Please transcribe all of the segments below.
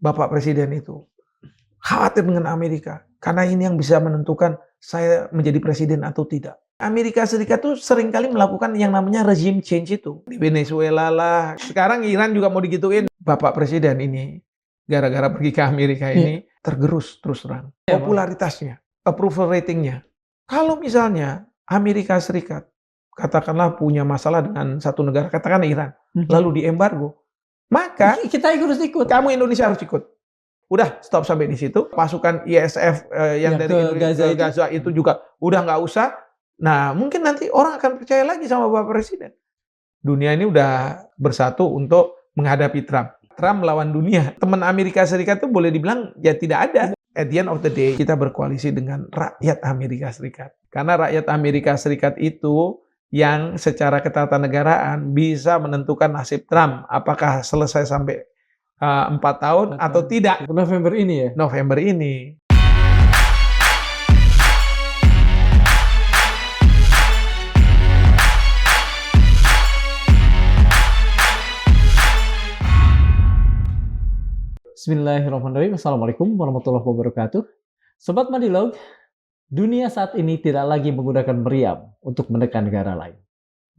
Bapak Presiden itu khawatir dengan Amerika karena ini yang bisa menentukan saya menjadi presiden atau tidak. Amerika Serikat tuh seringkali melakukan yang namanya regime change itu. Di Venezuela lah, sekarang Iran juga mau digituin. Bapak Presiden ini gara-gara pergi ke Amerika ini tergerus terus terang. Popularitasnya, approval ratingnya. Kalau misalnya Amerika Serikat katakanlah punya masalah dengan satu negara, katakanlah Iran, lalu diembargo, maka kita harus ikut. Kamu Indonesia harus ikut. Udah stop sampai di situ. Pasukan ISF yang dari Gaza itu juga udah nggak usah. Nah, mungkin nanti orang akan percaya lagi sama Bapak Presiden. Dunia ini udah bersatu untuk menghadapi Trump. Trump melawan dunia. Teman Amerika Serikat itu boleh dibilang ya tidak ada. At the end of the day, kita berkoalisi dengan rakyat Amerika Serikat. Karena rakyat Amerika Serikat itu yang secara ketatanegaraan bisa menentukan nasib Trump. Apakah selesai sampai 4 tahun atau tidak. November ini ya? November ini. Bismillahirrahmanirrahim. Assalamualaikum warahmatullahi wabarakatuh. Sobat Madilog, dunia saat ini tidak lagi menggunakan meriam untuk menekan negara lain.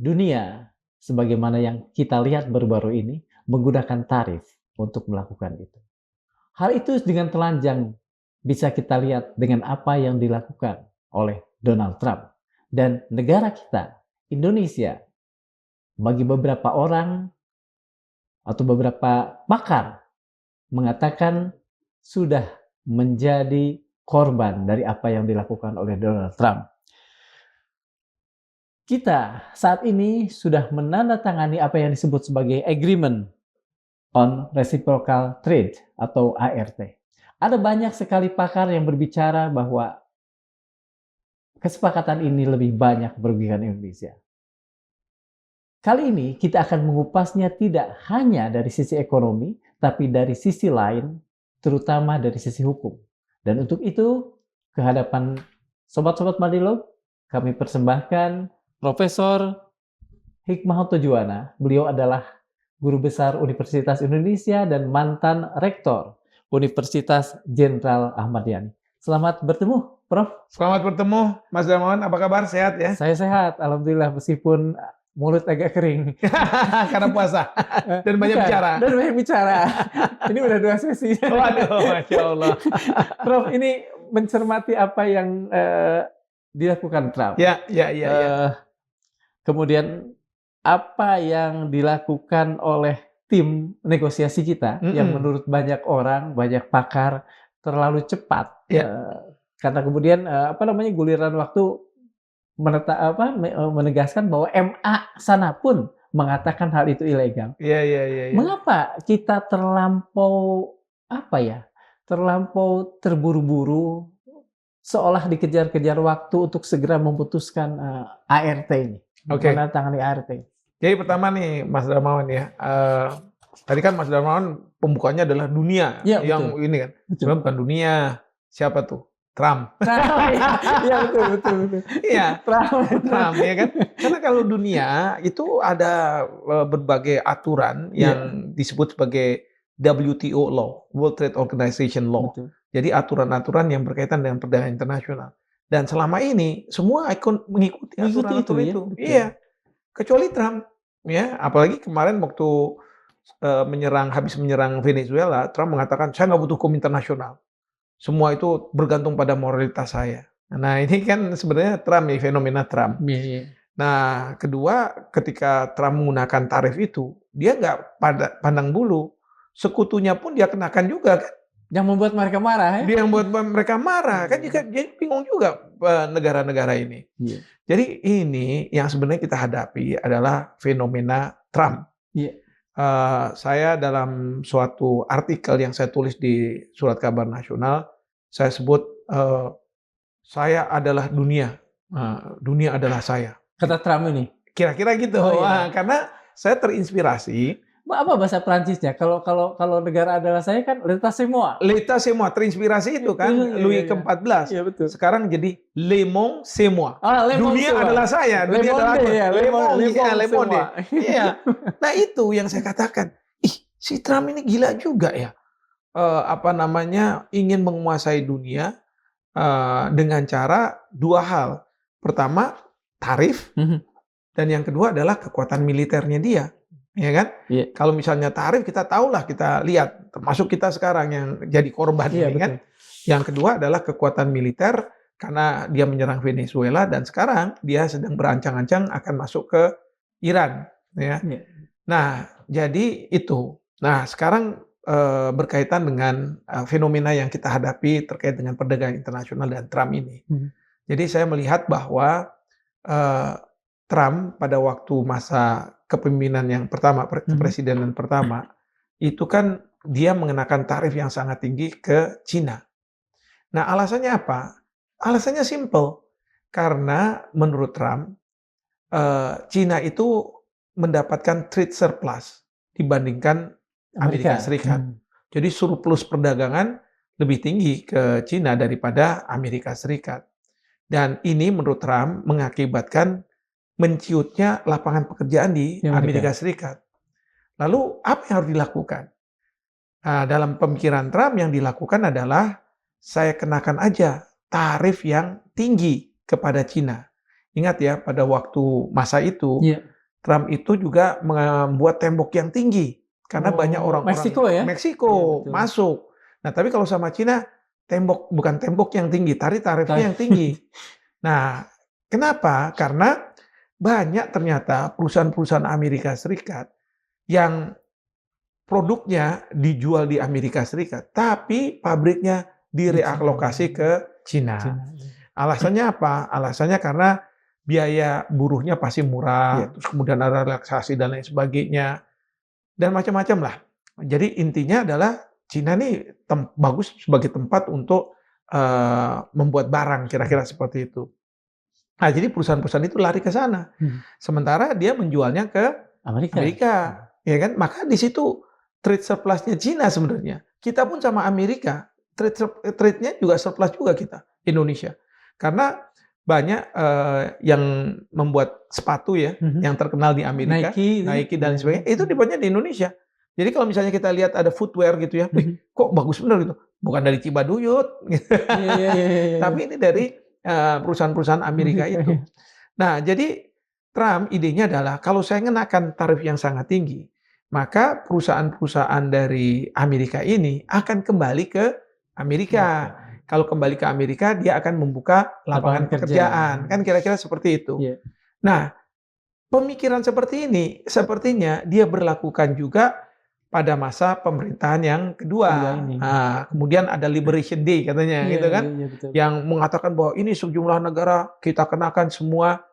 Dunia, sebagaimana yang kita lihat baru-baru ini, menggunakan tarif untuk melakukan itu. Hal itu dengan telanjang bisa kita lihat dengan apa yang dilakukan oleh Donald Trump dan negara kita, Indonesia. Bagi beberapa orang atau beberapa pakar mengatakan sudah menjadi korban dari apa yang dilakukan oleh Donald Trump. Kita saat ini sudah menandatangani apa yang disebut sebagai Agreement on Reciprocal Trade atau ART. Ada banyak sekali pakar yang berbicara bahwa kesepakatan ini lebih banyak merugikan Indonesia. Kali ini kita akan mengupasnya tidak hanya dari sisi ekonomi, tapi dari sisi lain, terutama dari sisi hukum. Dan untuk itu, kehadapan sobat-sobat Madilog, kami persembahkan Profesor Hikmahanto Juwana. Beliau adalah Guru Besar Universitas Indonesia dan mantan Rektor Universitas Jenderal Ahmad Yani. Selamat bertemu, Prof. Selamat bertemu, Mas Darmawan. Apa kabar? Sehat ya? Saya sehat, alhamdulillah, meskipun mulut agak kering. Karena puasa dan banyak bicara. Dan banyak bicara. Ini udah 2 sesi. Waduh, Masya Allah. Prof, ini mencermati apa yang dilakukan Trump. Ya. Kemudian apa yang dilakukan oleh tim negosiasi kita yang menurut banyak orang, banyak pakar terlalu cepat. Karena kemudian guliran waktu menegaskan bahwa MA sana pun mengatakan hal itu ilegal. Iya. Mengapa kita terlampau terburu-buru, seolah dikejar-kejar waktu untuk segera memutuskan ART ini, menandatangani ART? Jadi pertama nih, Mas Darmawan ya, tadi kan Mas Darmawan pembukanya adalah dunia, yang betul. Ini kan, sebenarnya bukan dunia, siapa tuh? Trump. Iya betul. Iya, Trump ya kan. Karena kalau dunia itu ada berbagai aturan yang disebut sebagai WTO law, World Trade Organization law. Betul. Jadi aturan-aturan yang berkaitan dengan perdagangan internasional. Dan selama ini semua mengikuti aturan-aturan itu. Iya. Kecuali Trump, ya. Apalagi kemarin waktu habis menyerang Venezuela, Trump mengatakan saya nggak butuh hukum internasional. Semua itu bergantung pada moralitas saya. Nah, ini kan sebenarnya Trump ya, fenomena Trump. Nah, kedua, ketika Trump menggunakan tarif itu, dia nggak pandang bulu. Sekutunya pun dia kenakan juga kan. Yang membuat mereka marah ya? Dia yang membuat mereka marah. Kan juga jadi bingung juga negara-negara ini. Jadi ini yang sebenarnya kita hadapi adalah fenomena Trump. Saya dalam suatu artikel yang saya tulis di Surat Kabar Nasional, saya sebut saya adalah dunia, dunia adalah saya. Kata Trump ini? Kira-kira gitu. Karena saya terinspirasi. Apa bahasa Prancisnya? Kalau negara adalah saya kan l'état c'est moi. L'état c'est moi, terinspirasi itu kan Louis ke-14. Iya, betul. Sekarang jadi le monde c'est moi. Dunia adalah saya, dunia adalah aku. Le monde. Iya. Nah, itu yang saya katakan. Si Trump ini gila juga ya. apa namanya, ingin menguasai dunia dengan cara dua hal. Pertama, tarif, dan yang kedua adalah kekuatan militernya dia, ya kan? Iya. Kalau misalnya tarif kita tahulah, kita lihat, termasuk kita sekarang yang jadi korban Iya, ini kan. betul. Yang kedua adalah kekuatan militer karena dia menyerang Venezuela dan sekarang dia sedang berancang-ancang akan masuk ke Iran, ya. Iya. Nah, jadi itu. Nah, sekarang berkaitan dengan fenomena yang kita hadapi terkait dengan perdagangan internasional dan Trump ini. Jadi saya melihat bahwa eh, Trump pada waktu masa kepemimpinan yang pertama, kepresidenan pertama, itu kan dia mengenakan tarif yang sangat tinggi ke Cina. Nah, alasannya apa? Alasannya simple. Karena menurut Trump, Cina itu mendapatkan trade surplus dibandingkan Amerika Serikat. Jadi surplus perdagangan lebih tinggi ke Cina daripada Amerika Serikat. Dan ini menurut Trump mengakibatkan menciutnya lapangan pekerjaan di Amerika Serikat. Lalu apa yang harus dilakukan? Nah, dalam pemikiran Trump yang dilakukan adalah saya kenakan aja tarif yang tinggi kepada Cina. Ingat ya, pada waktu masa itu, Trump itu juga membuat tembok yang tinggi karena banyak orang-orang Meksiko masuk. Nah, tapi kalau sama Cina, bukan tembok yang tinggi, tarifnya yang tinggi. Nah, kenapa? Karena banyak ternyata perusahaan-perusahaan Amerika Serikat yang produknya dijual di Amerika Serikat, tapi pabriknya direalokasi ke Cina. Alasannya apa? Alasannya karena biaya buruhnya pasti murah, terus kemudian ada relaksasi dan lain sebagainya, dan macam-macam lah. Jadi intinya adalah Cina ini bagus sebagai tempat untuk membuat barang, kira-kira seperti itu. Nah, jadi perusahaan-perusahaan itu lari ke sana. Sementara dia menjualnya ke Amerika, ya kan? Maka di situ trade surplusnya Cina sebenarnya. Kita pun sama Amerika, trade-nya juga surplus juga kita, Indonesia. Karena banyak yang membuat sepatu ya, yang terkenal di Amerika, Nike dan sebagainya, itu dibuatnya di Indonesia. Jadi kalau misalnya kita lihat ada footwear gitu ya, kok bagus bener gitu. Bukan dari Cibaduyut, tapi ini dari perusahaan-perusahaan Amerika itu. Nah, jadi Trump idenya adalah kalau saya mengenakan tarif yang sangat tinggi, maka perusahaan-perusahaan dari Amerika ini akan kembali ke Amerika. Kalau kembali ke Amerika, dia akan membuka lapangan pekerjaan. Kan kira-kira seperti itu. Nah, pemikiran seperti ini, sepertinya dia berlakukan juga pada masa pemerintahan yang kedua. Nah, kemudian ada Liberation Day katanya, gitu kan, yang mengatakan bahwa ini sejumlah negara kita kenakan semua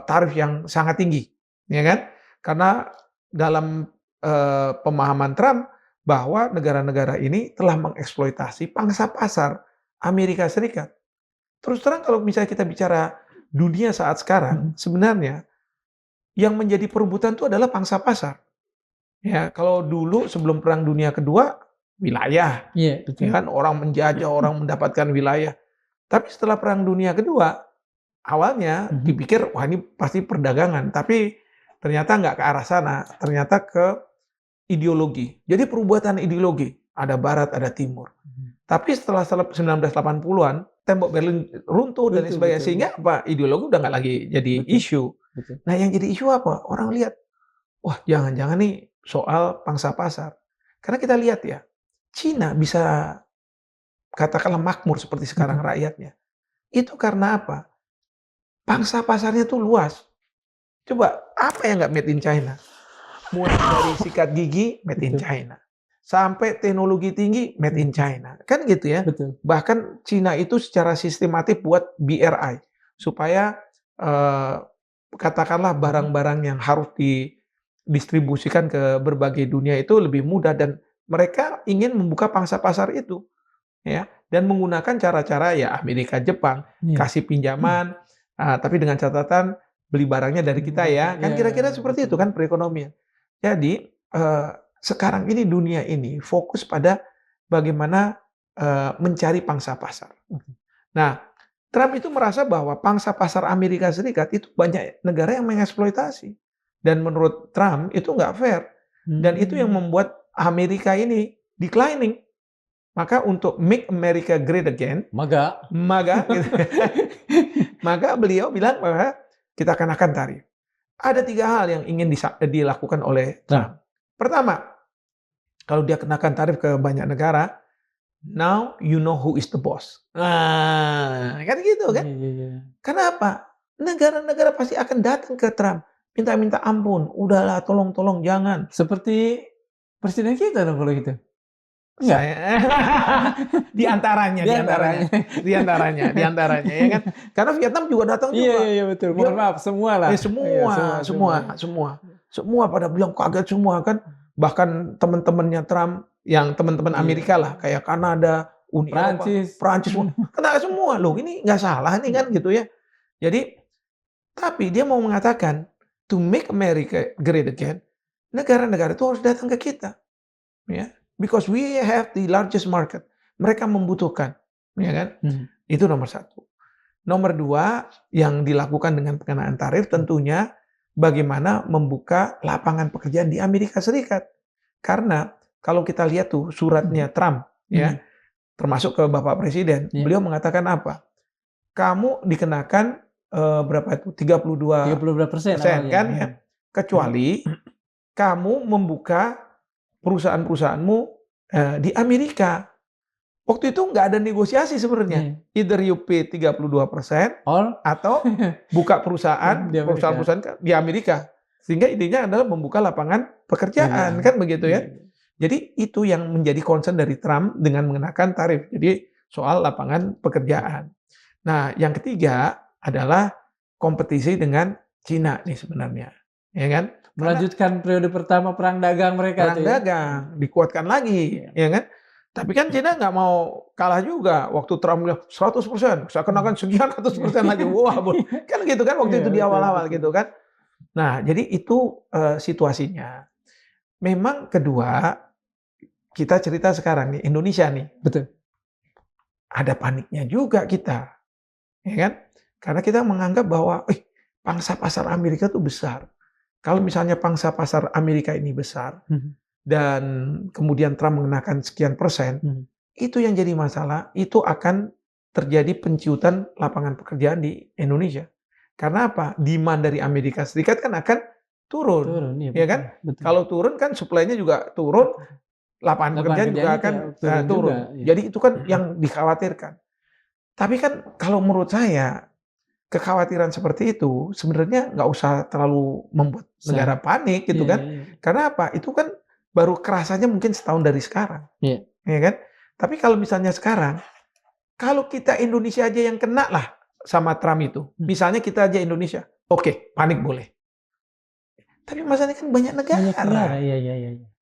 tarif yang sangat tinggi, ya kan? Karena dalam pemahaman Trump bahwa negara-negara ini telah mengeksploitasi pangsa pasar Amerika Serikat. Terus terang kalau misalnya kita bicara dunia saat sekarang, sebenarnya yang menjadi perebutan itu adalah pangsa pasar. Ya, kalau dulu sebelum Perang Dunia Kedua, wilayah, ya kan, orang menjajah, orang mendapatkan wilayah. Tapi setelah Perang Dunia Kedua, awalnya dipikir wah ini pasti perdagangan, tapi ternyata nggak ke arah sana, ternyata ke ideologi. Jadi perbuatan ideologi, ada Barat, ada Timur. Tapi setelah 1980-an, tembok Berlin runtuh dan lain sebagainya, sehingga apa? Ideologi udah nggak lagi jadi isu. Nah, yang jadi isu apa? Orang lihat, wah jangan-jangan nih soal pangsa pasar. Karena kita lihat ya, Cina bisa katakanlah makmur seperti sekarang rakyatnya. Itu karena apa? Pangsa pasarnya tuh luas. Coba, apa yang nggak made in China? Mulai dari sikat gigi, made in China. Sampai teknologi tinggi, made in China. Kan gitu ya? Bahkan Cina itu secara sistematik buat BRI. Supaya katakanlah barang-barang yang harus didistribusikan ke berbagai dunia itu lebih mudah. Dan mereka ingin membuka pangsa pasar itu. Ya, dan menggunakan cara-cara ya Amerika, Jepang, kasih pinjaman, tapi dengan catatan beli barangnya dari kita ya, kan kira-kira seperti itu kan perekonomian. Jadi sekarang ini dunia ini fokus pada bagaimana mencari pangsa pasar. Nah, Trump itu merasa bahwa pangsa pasar Amerika Serikat itu banyak negara yang mengeksploitasi, dan menurut Trump itu nggak fair, dan itu yang membuat Amerika ini declining. Maka untuk Make America Great Again, MAGA. gitu, maka beliau bilang bahwa kita kenakan tarif. Ada 3 hal yang ingin dilakukan oleh Trump. Pertama, kalau dia kenakan tarif ke banyak negara, now you know who is the boss. Nah, kan gitu kan? Kenapa? Negara-negara pasti akan datang ke Trump, minta ampun, udahlah tolong jangan. Seperti presiden kita dong kalau gitu. Enggak? Di antaranya, ya kan? Karena Vietnam juga datang juga. Iya betul. Mohon maaf, semua lah. Semua pada bilang kaget semua kan. Bahkan teman-temannya Trump, yang teman-teman Amerika lah, kayak Kanada, Uni Prancis, Prancis, kena semua loh. Ini nggak salah nih kan gitu ya. Jadi, tapi dia mau mengatakan to make America great again, negara-negara itu harus datang ke kita, ya. Because we have the largest market. Mereka membutuhkan, ya kan? Itu nomor 1. Nomor 2, yang dilakukan dengan pengenaan tarif tentunya bagaimana membuka lapangan pekerjaan di Amerika Serikat. Karena kalau kita lihat tuh suratnya Trump, ya, termasuk ke Bapak Presiden, beliau mengatakan apa? Kamu dikenakan berapa itu? 32% kan ya? Kecuali kamu membuka perusahaan-perusahaanmu di Amerika. Waktu itu nggak ada negosiasi sebenarnya. Either you pay 32% atau buka perusahaan di Amerika. Sehingga intinya adalah membuka lapangan pekerjaan, kan begitu ya. Jadi itu yang menjadi concern dari Trump dengan mengenakan tarif. Jadi soal lapangan pekerjaan. Nah, yang ketiga adalah kompetisi dengan Cina nih sebenarnya, ya kan? Melanjutkan periode pertama perang dagang mereka. Perang dagang, dikuatkan lagi, ya kan? Tapi kan Cina nggak mau kalah juga. Waktu Trump bilang 100%, saya kenakan sekian ratus persen lagi. Wah, kan gitu kan waktu itu di awal-awal gitu kan. Nah, jadi itu situasinya. Memang kedua, kita cerita sekarang nih, Indonesia nih. Betul. Ada paniknya juga kita, ya kan? Karena kita menganggap bahwa pangsa pasar Amerika itu besar. Kalau misalnya pangsa pasar Amerika ini besar, dan kemudian Trump mengenakan sekian persen, itu yang jadi masalah, itu akan terjadi penciutan lapangan pekerjaan di Indonesia. Karena apa? Demand dari Amerika Serikat kan akan turun, ya kan? Betul. Kalau turun kan supply-nya juga turun, lapangan pekerjaan juga akan turun. Jadi itu kan yang dikhawatirkan. Tapi kan kalau menurut saya, kekhawatiran seperti itu sebenarnya nggak usah terlalu membuat negara panik gitu kan. Karena apa? Itu kan baru kerasanya mungkin setahun dari sekarang. Ya kan? Tapi kalau misalnya sekarang, kalau kita Indonesia aja yang kena lah sama Trump itu. Misalnya kita aja Indonesia, oke, panik boleh. Tapi masalahnya kan banyak negara.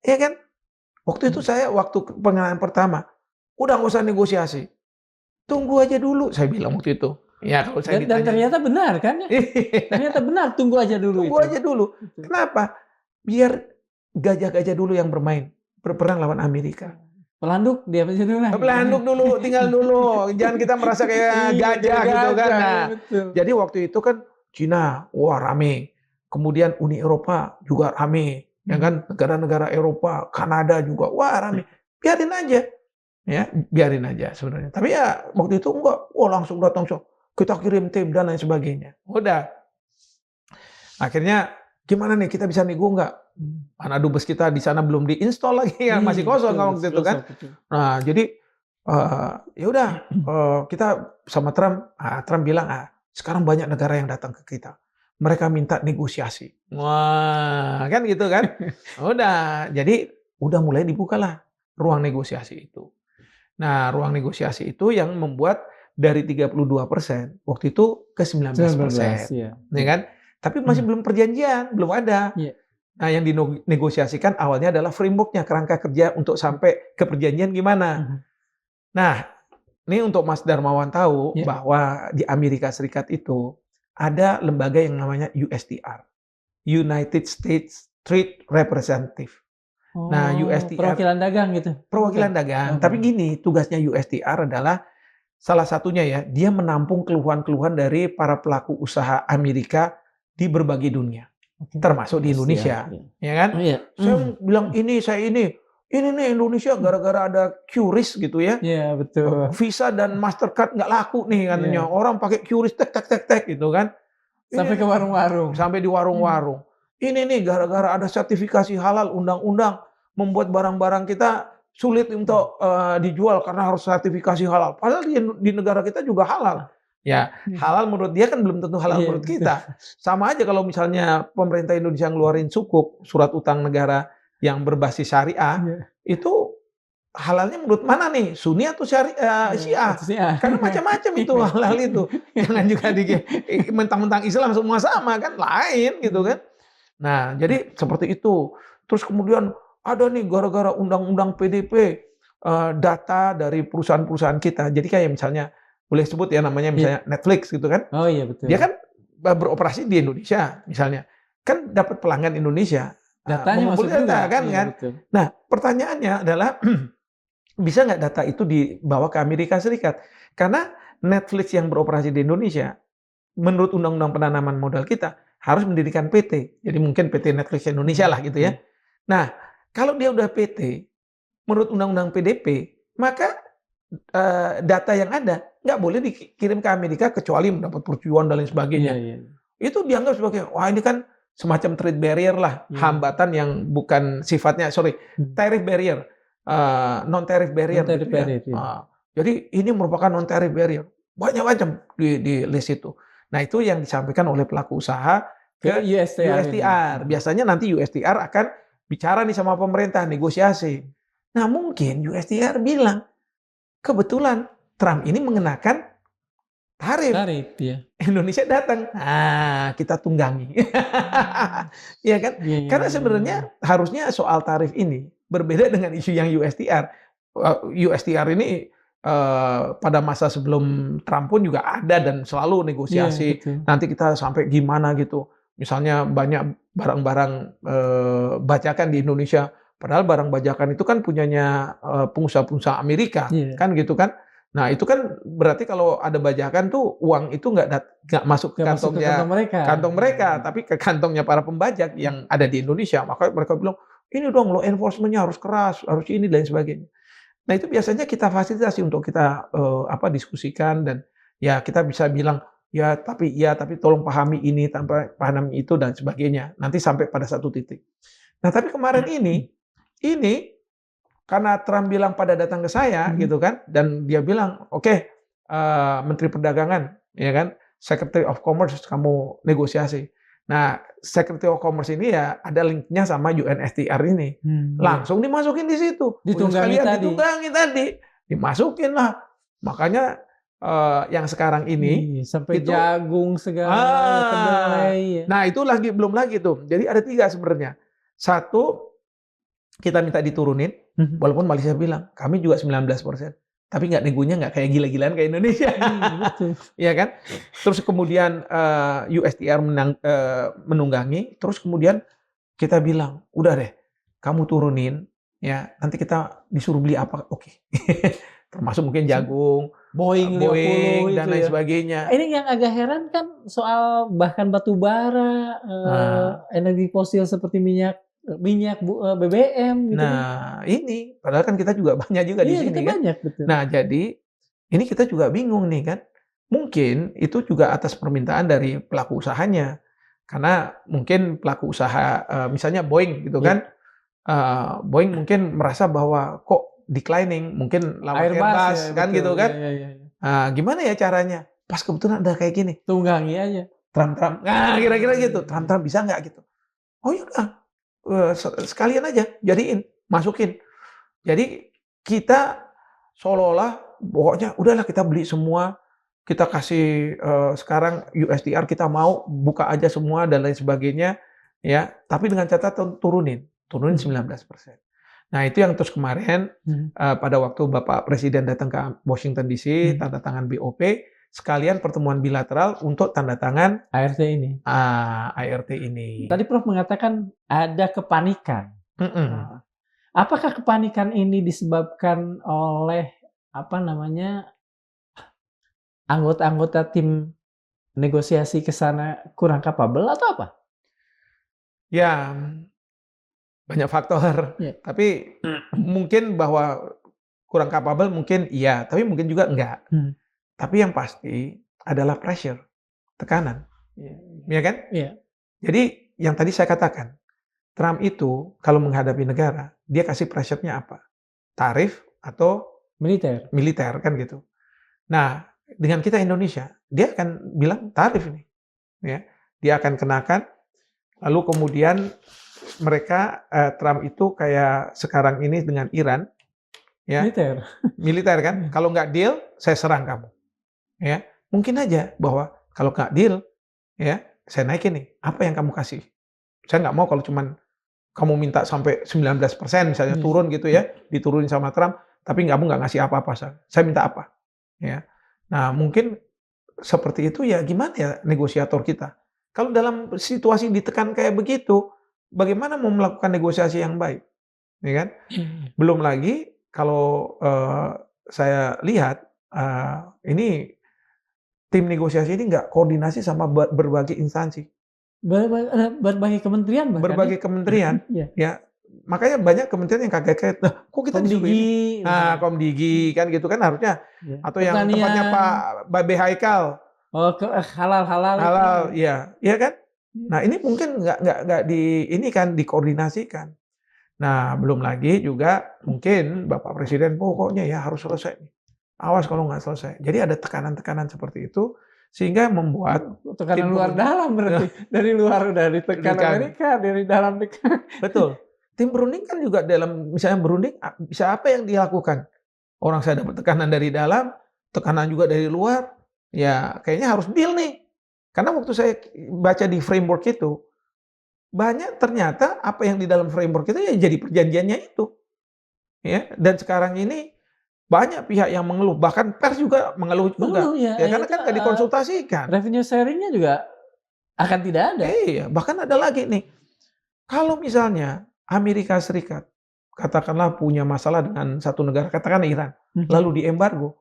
Iya kan? Waktu itu saya waktu pengenalan pertama, udah nggak usah negosiasi. Tunggu aja dulu, saya bilang waktu itu. Ya, kalau saya dan ternyata benar kan ya? Ternyata benar, tunggu aja dulu. Tunggu aja dulu. Kenapa? Biar gajah-gajah dulu yang berperang lawan Amerika. Pelanduk dia dulu lah. Pelanduk dulu, tinggal dulu. Jangan kita merasa kayak gajah gitu kan. Nah, jadi waktu itu kan Cina, wah rame. Kemudian Uni Eropa juga rame. Ya kan, negara-negara Eropa, Kanada juga, wah rame. Biarin aja. Ya, biarin aja sebenarnya. Tapi ya waktu itu enggak, wah langsung datang kita kirim tim dan lain sebagainya. Udah. Akhirnya gimana nih, kita bisa nego nggak? Mana dubes kita di sana belum diinstal lagi ya, masih kosong waktu itu kan. Nah, jadi ya udah kita sama Trump, Trump bilang, sekarang banyak negara yang datang ke kita. Mereka minta negosiasi. Wah, kan gitu kan. Udah, jadi udah mulai dibukalah ruang negosiasi itu. Nah, ruang negosiasi itu yang membuat dari 32% waktu itu ke 19%. Ya kan? Tapi masih belum perjanjian, belum ada. Nah, yang dinegosiasikan awalnya adalah framework-nya, kerangka kerja untuk sampai ke perjanjian gimana. Nah, ini untuk Mas Darmawan tahu bahwa di Amerika Serikat itu ada lembaga yang namanya USTR, United States Trade Representative. Nah, USTR perwakilan dagang gitu. Perwakilan dagang. Tapi gini, tugasnya USTR adalah salah satunya ya, dia menampung keluhan-keluhan dari para pelaku usaha Amerika di berbagai dunia, termasuk di Indonesia, ya kan? Saya bilang ini, saya ini, ini nih Indonesia gara-gara ada QRIS gitu ya. Iya, betul. Visa dan Mastercard nggak laku nih katanya. Iya. Orang pakai QRIS tek gitu kan. Sampai ke warung-warung. Sampai di warung-warung. Ini nih gara-gara ada sertifikasi halal undang-undang membuat barang-barang kita sulit untuk dijual karena harus sertifikasi halal. Padahal di negara kita juga halal. Ya, halal menurut dia kan belum tentu halal menurut kita. Sama aja kalau misalnya pemerintah Indonesia ngeluarin sukuk, surat utang negara yang berbasis syariah, itu halalnya menurut mana nih? Sunni atau Syiah? Karena macam-macam itu halal itu. Jangan juga mentang-mentang Islam semua sama kan, lain gitu kan. Nah, jadi seperti itu. Terus kemudian ada nih gara-gara undang-undang PDP data dari perusahaan-perusahaan kita. Jadi kayak misalnya boleh sebut ya namanya misalnya Netflix gitu kan. Oh iya betul. Dia kan beroperasi di Indonesia misalnya. Kan dapat pelanggan Indonesia. Datanya masuk data juga. kan. Betul. Nah, pertanyaannya adalah bisa nggak data itu dibawa ke Amerika Serikat? Karena Netflix yang beroperasi di Indonesia, menurut Undang-Undang Penanaman Modal kita, harus mendirikan PT. Jadi mungkin PT Netflix Indonesia lah gitu ya. Nah, kalau dia udah PT, menurut Undang-Undang PDP, maka data yang ada nggak boleh dikirim ke Amerika kecuali mendapat persetujuan dan lain sebagainya. Itu dianggap sebagai, wah ini kan semacam trade barrier lah, hambatan yang bukan sifatnya, tariff barrier. Non-tariff barrier. Jadi ini merupakan non-tariff barrier. Banyak macam di list itu. Nah itu yang disampaikan oleh pelaku usaha ke USTR. Biasanya nanti USTR akan bicara nih sama pemerintah, negosiasi. Nah mungkin USTR bilang, kebetulan Trump ini mengenakan tarif ya. Indonesia datang, kita tunggangi. Ya kan? Karena sebenarnya harusnya soal tarif ini berbeda dengan isu yang USTR. USTR ini pada masa sebelum Trump pun juga ada dan selalu negosiasi. Nanti kita sampai gimana gitu. Misalnya banyak barang-barang bajakan di Indonesia. Padahal barang bajakan itu kan punyanya pengusaha-pengusaha Amerika, kan gitu kan. Nah itu kan berarti kalau ada bajakan tuh uang itu nggak masuk ke kantong mereka, tapi ke kantongnya para pembajak yang ada di Indonesia. Maka mereka bilang, ini dong law enforcement-nya harus keras, harus ini dan sebagainya. Nah itu biasanya kita fasilitasi untuk kita diskusikan dan ya kita bisa bilang ya tapi tolong pahami ini, tanpa pahami itu dan sebagainya. Nanti sampai pada satu titik. Nah tapi kemarin ini karena Trump bilang pada datang ke saya gitu kan, dan dia bilang oke, Menteri Perdagangan ya kan, Secretary of Commerce kamu negosiasi. Nah Secretary of Commerce ini ya ada linknya sama UNSTR ini, langsung dimasukin di situ, ditunggangi tadi, dimasukin lah. Makanya yang sekarang ini sampai itu, jagung segala kedelai. Nah itu belum lagi tuh. Jadi ada 3 sebenarnya. Satu, kita minta diturunin, walaupun Malaysia bilang kami juga 19%, tapi negonya nggak kayak gila-gilaan kayak Indonesia, ya kan? Terus kemudian USTR menunggangi, terus kemudian kita bilang udah deh, kamu turunin, ya nanti kita disuruh beli apa, oke. Termasuk mungkin jagung, Boeing dan lain sebagainya. Ini yang agak heran kan soal bahkan batu bara, energi fosil seperti minyak BBM gitu. Nah, ini padahal kan kita juga banyak juga di sini kan. Banyak, betul. Nah, jadi ini kita juga bingung nih kan. Mungkin itu juga atas permintaan dari pelaku usahanya. Karena mungkin pelaku usaha misalnya Boeing gitu kan. Boeing mungkin merasa bahwa kok declining, mungkin lawan Airbus kan betul, gitu kan. Nah, gimana ya caranya? Pas kebetulan ada kayak gini. Tunggangi aja. Trump. Nah, kira-kira gitu. Trump bisa nggak gitu? Oh yaudah. Sekalian aja jadiin, masukin. Jadi kita seolah-olah pokoknya udahlah kita beli semua, kita kasih sekarang USTR kita mau buka aja semua dan lain sebagainya ya, tapi dengan catatan turunin 19%. Nah, itu yang terus kemarin pada waktu Bapak Presiden datang ke Washington DC, tanda tangan BOP, sekalian pertemuan bilateral untuk tanda tangan ART ini. ART ini. Tadi Prof mengatakan ada kepanikan. Apakah kepanikan ini disebabkan oleh anggota-anggota tim negosiasi ke sana kurang kapabel atau apa? Ya, banyak faktor. Iya. Tapi mungkin bahwa kurang capable mungkin iya, tapi mungkin juga enggak. Tapi yang pasti adalah pressure, tekanan, Iya. ya kan? Iya. Jadi yang tadi saya katakan, Trump itu kalau menghadapi negara, dia kasih pressure-nya apa? Tarif atau militer kan gitu. Nah, dengan kita Indonesia, dia akan bilang tarif ini, ya. Dia akan kenakan, lalu kemudian mereka Trump itu kayak sekarang ini dengan Iran, ya, militer kan. Kalau nggak deal, saya serang kamu, ya. Mungkin aja bahwa kalau nggak deal, ya, saya naikin nih. Apa yang kamu kasih? Saya nggak mau kalau cuman kamu minta sampai 19% misalnya turun gitu ya, diturunin sama Trump, tapi kamu nggak ngasih apa-apa. Saya minta apa? Ya. Nah, mungkin seperti itu ya gimana ya negosiator kita? Kalau dalam situasi ditekan kayak begitu, bagaimana mau melakukan negosiasi yang baik? Ya kan? Belum lagi kalau saya lihat ini tim negosiasi ini nggak koordinasi sama berbagai instansi. Berbagai kementerian bahkan. Berbagai kementerian, ya. Makanya banyak kementerian yang kaget-kaget. Nah, kok kita disuruh ini? Nah, Komdigi kan gitu kan harusnya. Atau yang tempatnya Pak Babe Haikal. Oh, halal. Halal, iya, iya kan? Nah, ini mungkin nggak ini kan dikoordinasikan. Nah, belum lagi juga mungkin Bapak Presiden pokoknya ya harus selesai. Awas kalau nggak selesai. Jadi ada tekanan-tekanan seperti itu sehingga membuat tekanan luar dalam berarti. Dari luar udah ditekan Amerika, dari dalam tekan. Betul. Tim berunding kan juga dalam misalnya berunding bisa apa yang dilakukan? Orang saya dapat tekanan dari dalam, tekanan juga dari luar, ya kayaknya harus deal nih. Karena waktu saya baca di framework itu, banyak ternyata apa yang di dalam framework itu ya jadi perjanjiannya itu. Ya, dan sekarang ini banyak pihak yang mengeluh, bahkan pers juga mengeluh juga. Ya karena kan nggak dikonsultasikan. Revenue sharing-nya juga akan tidak ada. Iya, bahkan ada lagi nih. Kalau misalnya Amerika Serikat katakanlah punya masalah dengan satu negara, katakan Iran, lalu diembargo,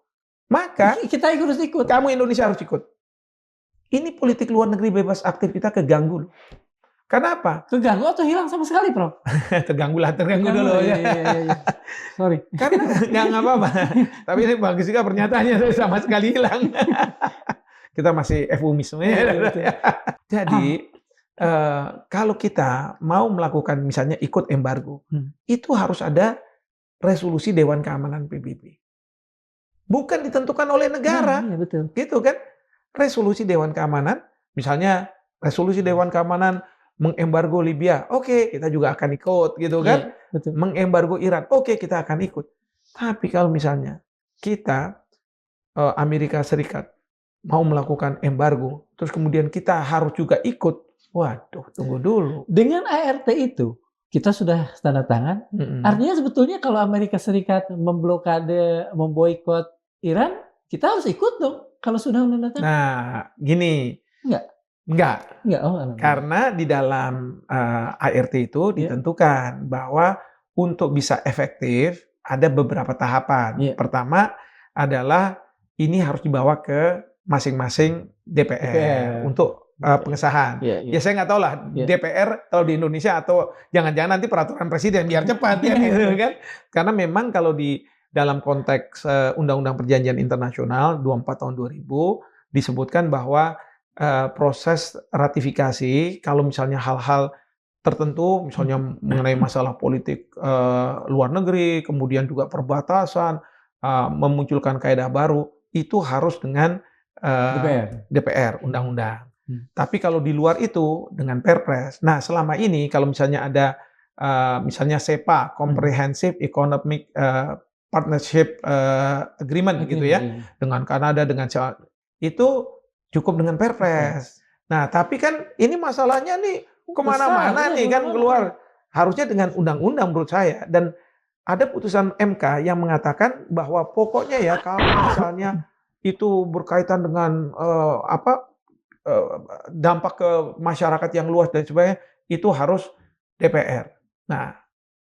maka kita harus ikut. Kamu Indonesia harus ikut. Ini politik luar negeri bebas aktif kita keganggu loh. Kenapa? Keganggu atau hilang sama sekali, Prof? terganggu dulu ya. Iya. Sorry. Karena nggak apa-apa. Tapi ini bagus juga pernyataannya sama sekali hilang. Kita masih eufemisme ya. Jadi kalau kita mau melakukan misalnya ikut embargo, itu harus ada resolusi Dewan Keamanan PBB. Bukan ditentukan oleh negara. Iya, betul. Gitu kan? Resolusi Dewan Keamanan, misalnya resolusi Dewan Keamanan mengembargo Libya, oke, kita juga akan ikut, gitu kan? Iya, betul. Mengembargo Iran, oke, kita akan ikut. Tapi kalau misalnya kita Amerika Serikat mau melakukan embargo, terus kemudian kita harus juga ikut, waduh, tunggu dulu. Dengan ART itu, kita sudah tanda tangan. Artinya sebetulnya kalau Amerika Serikat memblokade, memboikot Iran, kita harus ikut dong. Kalau sudah tanda tangan. Nah, gini. Enggak. Karena di dalam ART itu ditentukan bahwa untuk bisa efektif ada beberapa tahapan. Pertama adalah ini harus dibawa ke masing-masing DPR untuk pengesahan. Ya saya nggak tahu lah DPR kalau di Indonesia atau jangan-jangan nanti peraturan presiden biar cepat ya gitu kan. Karena memang kalau di dalam konteks Undang-Undang Perjanjian Internasional 24 tahun 2000 disebutkan bahwa proses ratifikasi kalau misalnya hal-hal tertentu misalnya mengenai masalah politik luar negeri, kemudian juga perbatasan, memunculkan kaedah baru itu harus dengan DPR undang-undang. Tapi kalau di luar itu dengan Perpres. Nah, selama ini kalau misalnya ada misalnya CEPA, Comprehensive Economic Partnership Agreement gitu ya, dengan Kanada, dengan itu cukup dengan Perpres. Nah, tapi kan ini masalahnya nih kemana-mana nih kan keluar. Harusnya dengan undang-undang menurut saya. Dan ada putusan MK yang mengatakan bahwa pokoknya ya kalau misalnya itu berkaitan dengan dampak ke masyarakat yang luas dan sebagainya, itu harus DPR. Nah,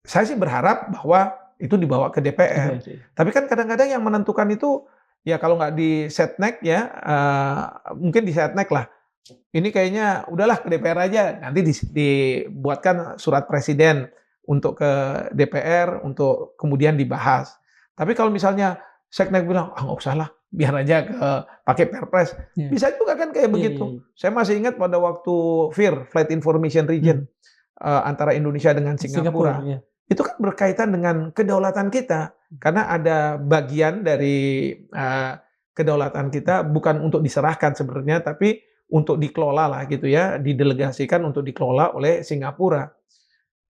saya sih berharap bahwa itu dibawa ke DPR. Tapi kan kadang-kadang yang menentukan itu ya kalau nggak di Setnek ya, mungkin di Setnek lah. Ini kayaknya udahlah ke DPR aja, nanti dibuatkan surat presiden untuk ke DPR untuk kemudian dibahas. Tapi kalau misalnya Seknek bilang, nggak usah lah, biar aja pakai Perpres. Iya. Bisa juga kan kayak Iya, begitu. iya, iya. Saya masih ingat pada waktu FIR, Flight Information Region, antara Indonesia dengan Singapura. Ya. Itu kan berkaitan dengan kedaulatan kita. Karena ada bagian dari kedaulatan kita bukan untuk diserahkan sebenarnya, tapi untuk dikelola lah gitu ya, didelegasikan untuk dikelola oleh Singapura.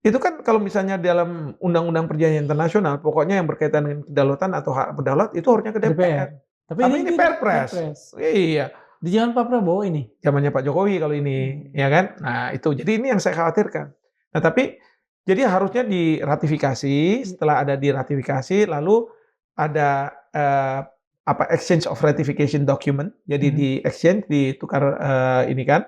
Itu kan kalau misalnya dalam Undang-Undang Perjanjian Internasional, pokoknya yang berkaitan dengan kedaulatan atau hak berdaulat itu harusnya ke DPR. Tapi ini Perpres. Iya. Di zaman Pak Prabowo ini. Zamannya Pak Jokowi kalau ini, ya kan? Nah itu, jadi ini yang saya khawatirkan. Nah tapi, jadi harusnya diratifikasi, setelah ada diratifikasi, lalu ada exchange of ratification document, jadi di exchange, ditukar ini kan,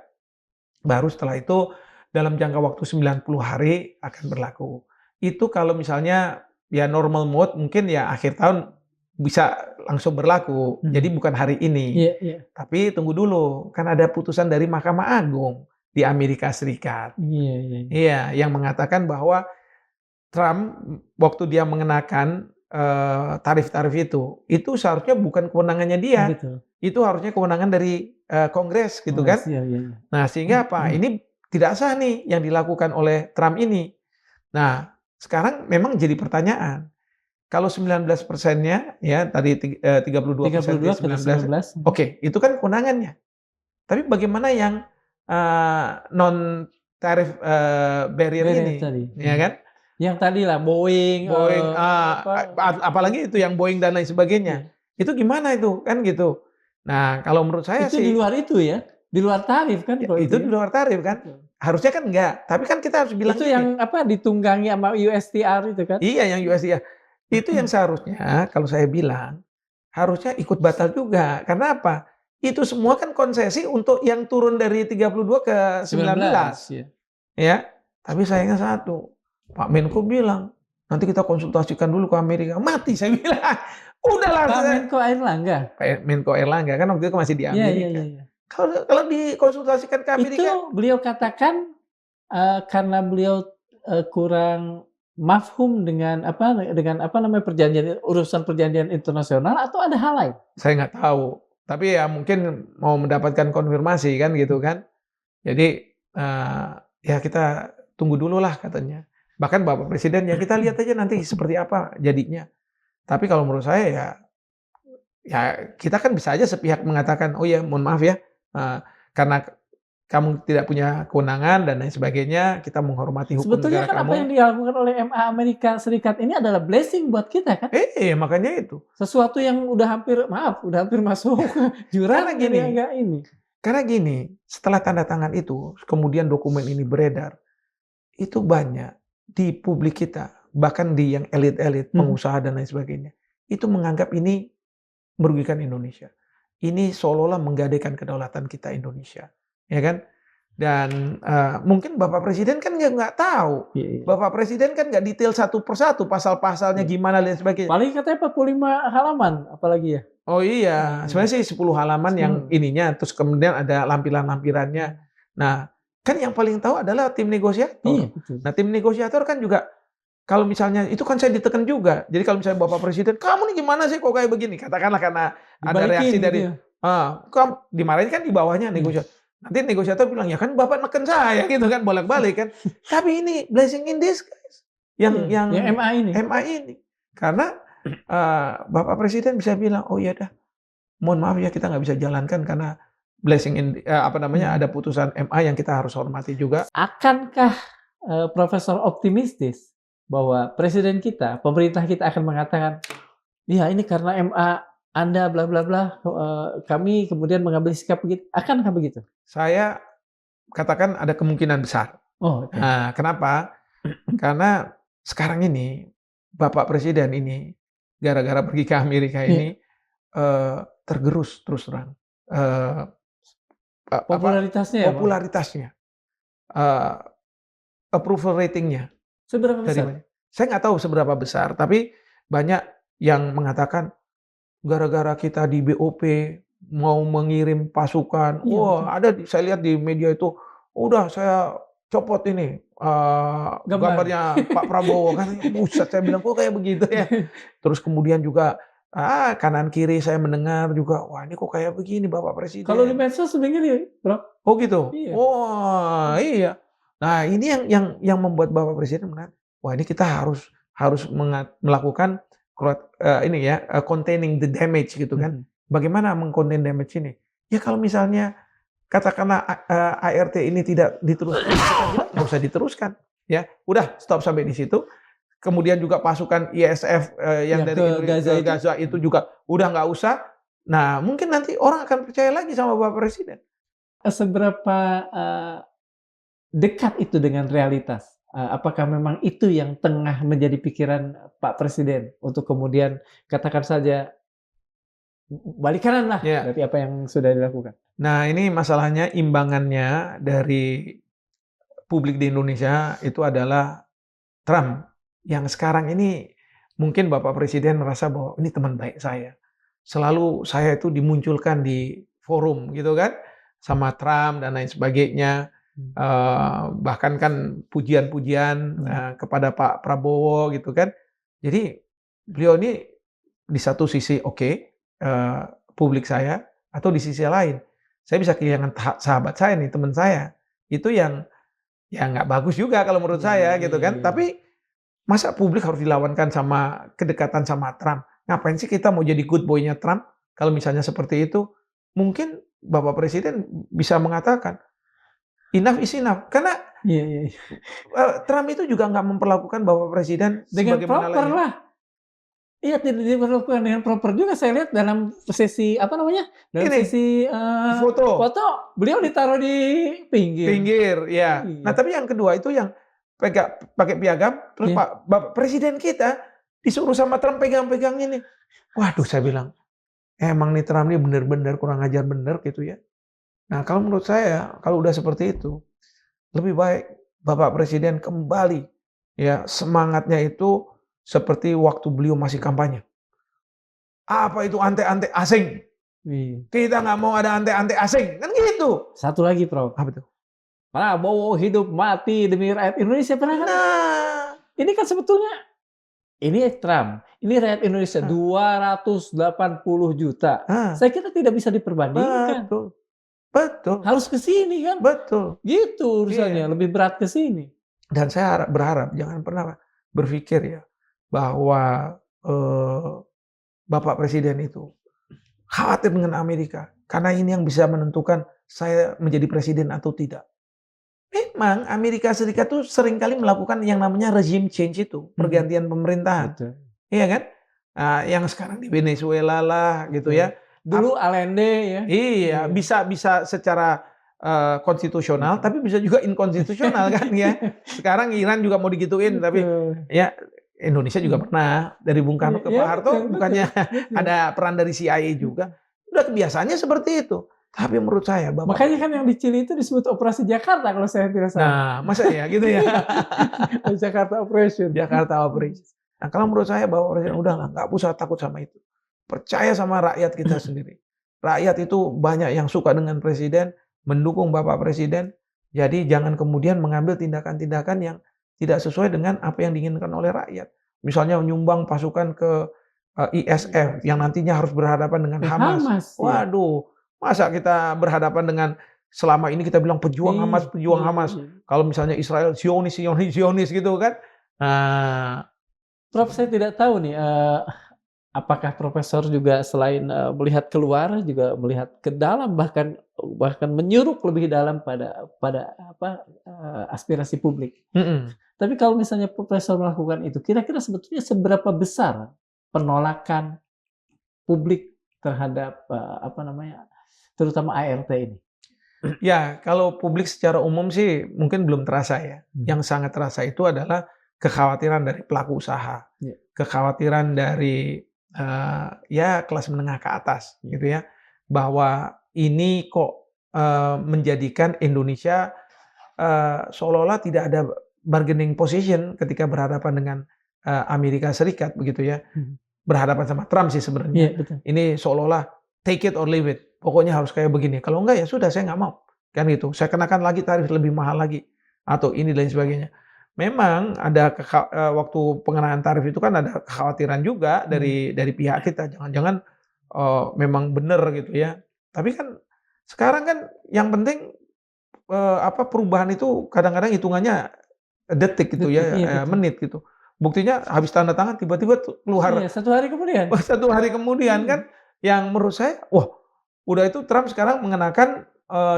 baru setelah itu dalam jangka waktu 90 hari akan berlaku. Itu kalau misalnya ya normal mode mungkin ya akhir tahun bisa langsung berlaku. Jadi bukan hari ini. Tapi tunggu dulu, kan ada putusan dari Mahkamah Agung di Amerika Serikat. Iya, yang mengatakan bahwa Trump waktu dia mengenakan tarif-tarif itu seharusnya bukan kewenangannya dia. Betul. Itu harusnya kewenangan dari Kongres gitu kan. Nah, sehingga apa? Ini tidak sah nih yang dilakukan oleh Trump ini. Nah, sekarang memang jadi pertanyaan. Kalau 19%-nya ya tadi 32% 19, oke, itu kan kewenangannya. Tapi bagaimana yang non tarif barrier ini, ya kan? Yang tadi lah Boeing, apalagi itu yang Boeing dan lain sebagainya. Itu gimana itu kan gitu. Nah, kalau menurut saya itu sih di luar itu ya. Di luar tarif kan kalau itu di luar tarif kan? Harusnya kan enggak, tapi kan kita harus bilang itu yang ditunggangi sama USTR itu kan? Iya, yang USTR. Itu yang seharusnya kalau saya bilang harusnya ikut batal juga. Karena apa? Itu semua kan konsesi untuk yang turun dari 32 ke 19. Ya. Tapi sayangnya satu, Pak Menko bilang, nanti kita konsultasikan dulu ke Amerika. Mati saya bilang. Udahlah. Pak Menko Airlangga. Pak Menko Airlangga kan waktu itu masih di Amerika. Iya. Kalau dikonsultasikan ke Amerika, itu beliau katakan karena beliau kurang mafhum dengan perjanjian, urusan perjanjian internasional, atau ada hal lain? Saya nggak tahu. Tapi ya mungkin mau mendapatkan konfirmasi kan gitu kan. Jadi ya kita tunggu dulu lah katanya. Bahkan Bapak Presiden ya kita lihat aja nanti seperti apa jadinya. Tapi kalau menurut saya ya kita kan bisa aja sepihak mengatakan, oh ya mohon maaf ya, karena kamu tidak punya kewenangan dan lain sebagainya, kita menghormati hukum sebetulnya negara kan kamu. Apa yang dilakukan oleh MA Amerika Serikat ini adalah blessing buat kita kan? Makanya itu. Sesuatu yang udah hampir masuk jurang ini. Karena gini, setelah tanda tangan itu, kemudian dokumen ini beredar, itu banyak di publik kita, bahkan di yang elit-elit, pengusaha dan lain sebagainya, itu menganggap ini merugikan Indonesia. Ini seolah-olah menggadaikan kedaulatan kita Indonesia, ya kan? Dan mungkin Bapak Presiden kan nggak tahu. Bapak Presiden kan nggak detail satu persatu pasal-pasalnya gimana dan sebagainya. Paling katanya 45 halaman, apalagi ya? Oh iya, sebenarnya sih 10 halaman yang ininya, terus kemudian ada lampiran-lampirannya. Nah, kan yang paling tahu adalah tim negosiator. Betul. Nah, tim negosiator kan juga, kalau misalnya, itu kan saya ditekan juga. Jadi kalau misalnya Bapak Presiden, kamu nih gimana sih kok kayak begini? Katakanlah karena ada reaksi dari, kamu dimarahin kan di bawahnya negosiator. Nanti negosiator bilang, ya kan Bapak neken saya gitu kan, bolak-balik kan. Tapi ini blessing in disguise. Yang MA ini. Karena Bapak Presiden bisa bilang, oh iya dah, mohon maaf ya kita nggak bisa jalankan karena blessing in, ada putusan MA yang kita harus hormati juga. Akankah Profesor optimistis bahwa presiden kita, pemerintah kita akan mengatakan, ya ini karena MA Anda bla bla bla, kami kemudian mengambil sikap begitu? Akankah begitu? Saya katakan ada kemungkinan besar. Nah, kenapa? Karena sekarang ini Bapak Presiden ini gara-gara pergi ke Amerika ini tergerus terus terang popularitasnya, approval ratingnya. Seberapa besar? Saya nggak tahu seberapa besar, tapi banyak yang mengatakan gara-gara kita di BOP mau mengirim pasukan, ada saya lihat di media itu, udah saya copot ini Gambar. gambarnya Pak Prabowo kan, buset saya bilang kok kayak begitu ya. Terus kemudian juga kanan kiri saya mendengar juga, wah ini kok kayak begini Bapak Kalau di Presiden. medsos begini, Bro. Oh gitu. Iya. Wah iya. Nah ini yang membuat Bapak Presiden menarik. Wah ini kita harus melakukan ini ya containing the damage gitu kan. Mhm. Bagaimana meng-contain damage ini? Ya kalau misalnya katakanlah ART ini tidak diteruskan, kita bilang nggak usah diteruskan, ya. Udah stop sampai di situ. Kemudian juga pasukan ISF yang dari Ke Gaza itu juga udah nggak usah. Nah, mungkin nanti orang akan percaya lagi sama Bapak Presiden. Seberapa dekat itu dengan realitas? Apakah memang itu yang tengah menjadi pikiran Pak Presiden untuk kemudian katakan saja balik kanan lah Ya. dari apa yang sudah dilakukan? Nah, ini masalahnya imbangannya dari publik di Indonesia itu adalah Trump yang sekarang ini mungkin Bapak Presiden merasa bahwa ini teman baik saya. Selalu saya itu dimunculkan di forum gitu kan sama Trump dan lain sebagainya. Bahkan kan pujian-pujian kepada Pak Prabowo gitu kan. Jadi beliau ini di satu sisi publik saya, atau di sisi lain saya bisa kehilangan sahabat saya nih, teman saya. Itu yang ya nggak bagus juga kalau menurut saya gitu kan. Tapi masa publik harus dilawankan sama kedekatan sama Trump? Ngapain sih kita mau jadi good boy-nya Trump? Kalau misalnya seperti itu, mungkin Bapak Presiden bisa mengatakan, enough is enough. Karena Trump itu juga nggak memperlakukan Bapak Presiden dengan sebagaimana proper lainnya. lah. Iya, tidak diperlakukan dengan proper juga. Saya lihat dalam sesi apa namanya? Dalam Ini, sesi foto beliau ditaruh di pinggir. Pinggir, ya. Iya. Nah, tapi yang kedua itu yang pakai piagam, terus Bapak Presiden kita disuruh sama Trump pegang-pegang ini. Waduh, saya bilang, emang nih Trump ini benar-benar kurang ajar bener gitu ya. Nah, kalau menurut saya, kalau udah seperti itu, lebih baik Bapak Presiden kembali ya semangatnya itu seperti waktu beliau masih kampanye. Apa itu ante-ante asing? Kita nggak mau ada ante-ante asing, kan gitu. Satu lagi, Prof. Apa tuh? Prabowo hidup mati demi rakyat Indonesia, pernah kan? Nah, ini kan sebetulnya ini Trump, ini rakyat Indonesia 280 juta. Saya kira tidak bisa diperbandingkan. Betul. Harus ke sini kan? Betul. Gitu urusannya, lebih berat ke sini. Dan saya berharap jangan pernah berpikir ya bahwa Bapak Presiden itu khawatir dengan Amerika karena ini yang bisa menentukan saya menjadi presiden atau tidak. Memang Amerika Serikat tuh seringkali melakukan yang namanya regime change itu, pergantian pemerintahan. Betul. Iya kan? Nah, yang sekarang di Venezuela lah gitu ya. Dulu Allende ya. Iya, bisa secara konstitusional, tapi bisa juga inkonstitusional kan ya. Sekarang Iran juga mau digituin, tapi ya Indonesia juga pernah dari Bung Karno ke Pak Harto, bukannya ada peran dari CIA juga. Udah kebiasaannya seperti itu. Tapi menurut saya, makanya kan yang di Chili itu disebut Operasi Jakarta kalau saya tidak salah. Nah, masa ya gitu ya. Jakarta Operation. Jakarta Operation. Nah, kalau menurut saya Bapak Presiden udahlah, nggak usah takut sama itu. Percaya sama rakyat kita sendiri. Rakyat itu banyak yang suka dengan presiden, mendukung Bapak Presiden. Jadi jangan kemudian mengambil tindakan-tindakan yang tidak sesuai dengan apa yang diinginkan oleh rakyat. Misalnya menyumbang pasukan ke ISF yang nantinya harus berhadapan dengan Hamas. Waduh, masa kita berhadapan dengan selama ini kita bilang pejuang Hamas. Kalau misalnya Israel Zionis gitu kan. Nah, Prof, saya tidak tahu nih apakah profesor juga selain melihat keluar juga melihat ke dalam, bahkan menyuruk lebih dalam pada aspirasi publik. Tapi kalau misalnya profesor melakukan itu, kira-kira sebetulnya seberapa besar penolakan publik terhadap terutama ART ini? Ya, kalau publik secara umum sih mungkin belum terasa ya. Yang sangat terasa itu adalah kekhawatiran dari pelaku usaha, kekhawatiran dari kelas menengah ke atas, gitu ya, bahwa ini kok menjadikan Indonesia seolah-olah tidak ada bargaining position ketika berhadapan dengan Amerika Serikat, begitu ya, berhadapan sama Trump sih sebenarnya. Ini seolah-olah take it or leave it, pokoknya harus kayak begini. Kalau enggak ya sudah saya nggak mau, kan gitu. Saya kenakan lagi tarif lebih mahal lagi. atau ini dan sebagainya. Memang ada waktu pengenaan tarif itu kan ada kekhawatiran juga dari pihak kita, jangan-jangan, memang benar gitu ya. Tapi kan sekarang kan yang penting, perubahan itu kadang-kadang hitungannya detik gitu Detik, ya, iya betul. menit gitu. Buktinya habis tanda tangan tiba-tiba keluar Iya, 1 hari kemudian. 1 hari kemudian kan, yang menurut saya, wah udah itu Trump sekarang mengenakan,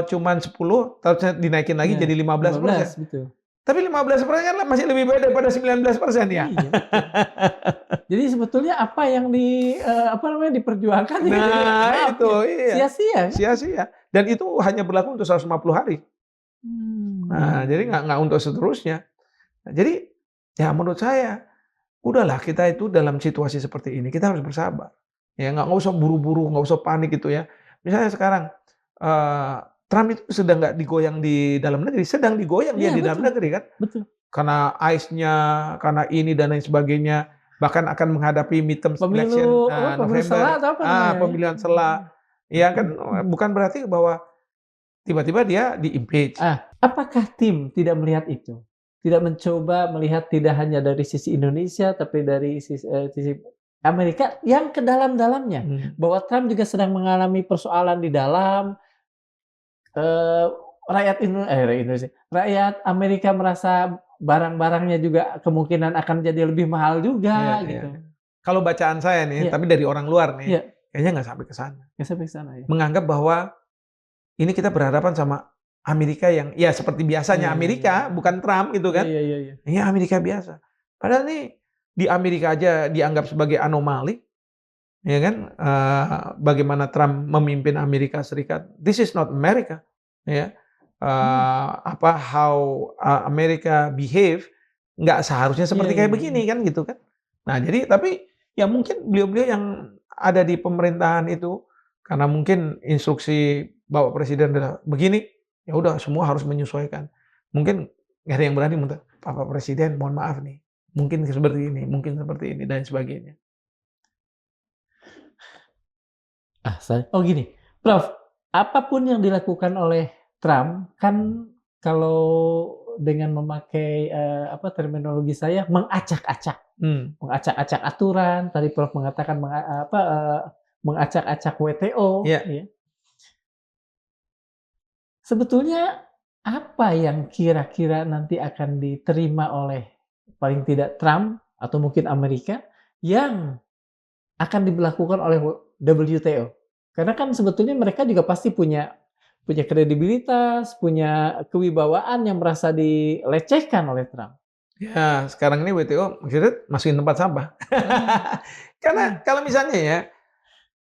cuman 10, harusnya dinaikin lagi Iya, jadi 15%. 15, betul. Tapi 15% kan masih lebih baik daripada 19% ya. Iya, betul. Jadi sebetulnya apa yang diperjuangkan ini Nah maaf itu, ya, iya, sia-sia kan? sia-sia. Dan itu hanya berlaku untuk 150 hari. Nah, jadi Mmm. nggak untuk seterusnya. Nah, jadi, ya menurut saya, udahlah kita itu dalam situasi seperti ini, kita harus bersabar. Ya nggak usah buru-buru, nggak usah panik gitu ya. Misalnya sekarang, eee, Trump itu sedang nggak digoyang di dalam negeri, sedang digoyang dia Iya di dalam betul, negeri kan. betul. Karena ICE-nya, karena ini dan lain sebagainya, bahkan akan menghadapi midterm election, Pemilu sela November, atau apa namanya ya? pemilihan sela. Ya kan, bukan berarti bahwa tiba-tiba dia di-impeach. Apakah tim tidak melihat itu? Tidak mencoba melihat tidak hanya dari sisi Indonesia, tapi dari sisi Amerika yang ke dalam-dalamnya. Bahwa Trump juga sedang mengalami persoalan di dalam, eee, rakyat Amerika merasa barang-barangnya juga kemungkinan akan jadi lebih mahal Iya, juga iya. gitu. Kalau bacaan saya nih, Iya, tapi dari orang luar nih, iya, kayaknya nggak sampai ke sana. nggak sampai ke sana ya? Menganggap bahwa ini kita berhadapan sama Amerika yang ya seperti Iya biasanya iya iya. Amerika, bukan Trump gitu Iya kan. iya iya iya. Ini Amerika biasa. Padahal nih di Amerika aja dianggap sebagai anomali, ya kan? Bagaimana Trump memimpin Amerika Serikat. This is not America, ya. How Amerika behave nggak seharusnya Iya seperti iya kayak iya. begini kan gitu kan. Nah jadi tapi ya mungkin beliau-beliau yang ada di pemerintahan itu karena mungkin instruksi Bapak Presiden adalah begini, ya udah semua harus menyesuaikan. Mungkin nggak ada yang berani minta, "Bapak Presiden mohon maaf nih, mungkin seperti ini dan sebagainya." Gini, Prof, apapun yang dilakukan oleh Trump kan kalau dengan memakai, terminologi saya mengacak-acak. Mengacak-acak aturan, tadi Prof mengatakan mengacak-acak WTO, Iya. ya. Sebetulnya apa yang kira-kira nanti akan diterima oleh paling tidak Trump atau mungkin Amerika yang akan diberlakukan oleh WTO? Karena kan sebetulnya mereka juga pasti punya kredibilitas, punya kewibawaan yang merasa dilecehkan oleh Trump. Ya, sekarang ini WTO maksudnya masukin tempat sampah. Karena kalau misalnya ya,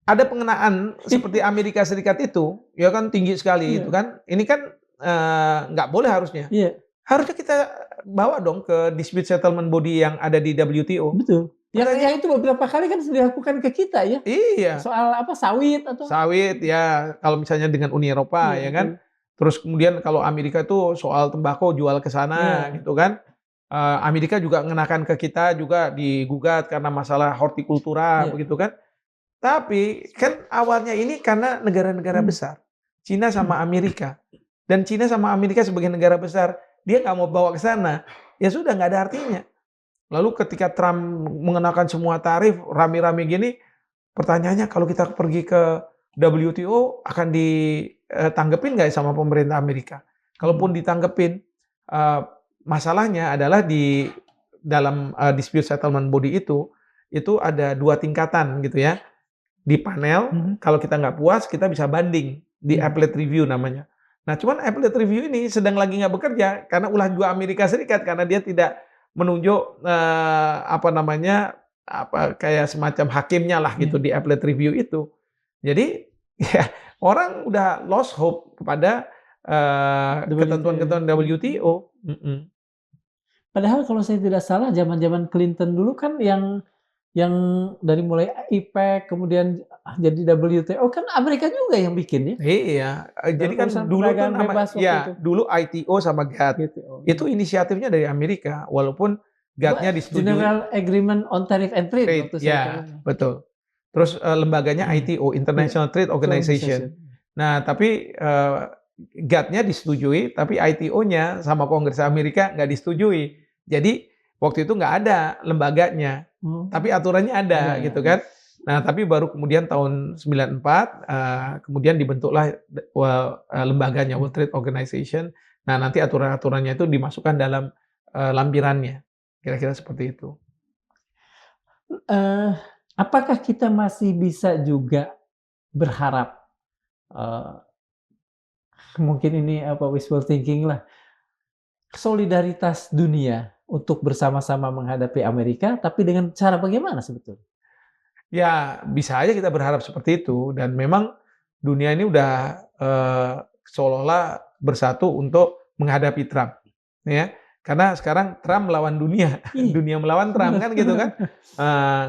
ada pengenaan seperti Amerika Serikat itu, ya kan tinggi sekali itu Iya. kan. Ini kan, nggak boleh harusnya. Iya, Harusnya kita bawa dong ke dispute settlement body yang ada di WTO. betul. Makanya Yang itu beberapa kali kan sudah dilakukan ke kita ya, iya, soal sawit atau sawit ya kalau misalnya dengan Uni Eropa iya ya betul. kan. Terus kemudian kalau Amerika itu soal tembakau jual ke sana Iya, gitu kan. Amerika juga ngenakan ke kita juga digugat karena masalah hortikultura iya. begitu kan. Tapi kan awalnya ini karena negara-negara Mmm, besar, Cina sama Amerika. Dan Cina sama Amerika sebagai negara besar, dia nggak mau bawa ke sana, ya sudah nggak ada artinya. Lalu ketika Trump mengenakan semua tarif rame-rame gini, pertanyaannya kalau kita pergi ke WTO akan ditanggepin nggak sama pemerintah Amerika? Kalaupun ditanggepin, masalahnya adalah di dalam dispute settlement body itu ada 2 tingkatan gitu ya. Di panel, kalau kita nggak puas, kita bisa banding di appellate review namanya. Nah, cuman appellate review ini sedang lagi nggak bekerja karena ulah juga Amerika Serikat karena dia tidak menunjuk kayak semacam hakimnya lah gitu iya. di appellate review itu. Jadi ya orang udah lost hope kepada ketentuan-ketentuan WTO. Padahal kalau saya tidak salah zaman-zaman Clinton dulu kan yang dari mulai IPEC kemudian jadi WTO kan Amerika juga yang bikin ya, Iya, jadi dalam kan urusan dulu tuh perdagangan bebas waktu itu, dulu ITO sama GATT, WTO. itu inisiatifnya dari Amerika, walaupun GATT-nya disetujui General Agreement on Tariff and Trade trade, waktu saya ya tahu. betul. Terus lembaganya ITO, Iya, International Trade Organization. Nah, tapi GATT-nya disetujui, tapi ITO-nya sama Kongres Amerika nggak disetujui. Jadi waktu itu nggak ada lembaganya, tapi aturannya ada Ada, gitu ya. kan. Nah, tapi baru kemudian tahun 94 kemudian dibentuklah lembaganya World Trade Organization. Nah, nanti aturan-aturannya itu dimasukkan dalam lampirannya. Kira-kira seperti itu. Apakah kita masih bisa juga berharap, mungkin ini wishful thinking lah, solidaritas dunia untuk bersama-sama menghadapi Amerika, tapi dengan cara bagaimana sebetulnya? Ya, bisa aja kita berharap seperti itu dan memang dunia ini udah seolah-olah bersatu untuk menghadapi Trump, ya. Karena sekarang Trump melawan dunia, dunia melawan Trump kan gitu kan.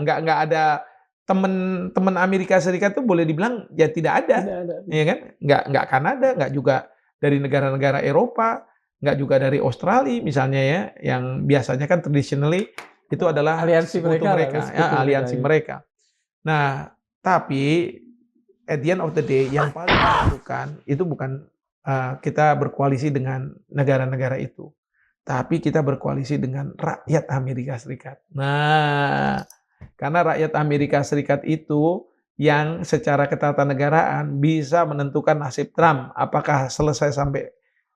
Nggak ada teman-teman Amerika Serikat tuh boleh dibilang ya tidak ada, Tidak ada. ya kan? Nggak Kanada, nggak juga dari negara-negara Eropa, nggak juga dari Australia misalnya ya, yang biasanya kan traditionally itu adalah Aliansi sekutu mereka lah, mereka, ya, sekutu aliansi mereka, ya. mereka. Nah, tapi at the end of the day yang paling menentukan itu bukan kita berkoalisi dengan negara-negara itu, tapi kita berkoalisi dengan rakyat Amerika Serikat. Nah, karena rakyat Amerika Serikat itu yang secara ketatanegaraan bisa menentukan nasib Trump, apakah selesai sampai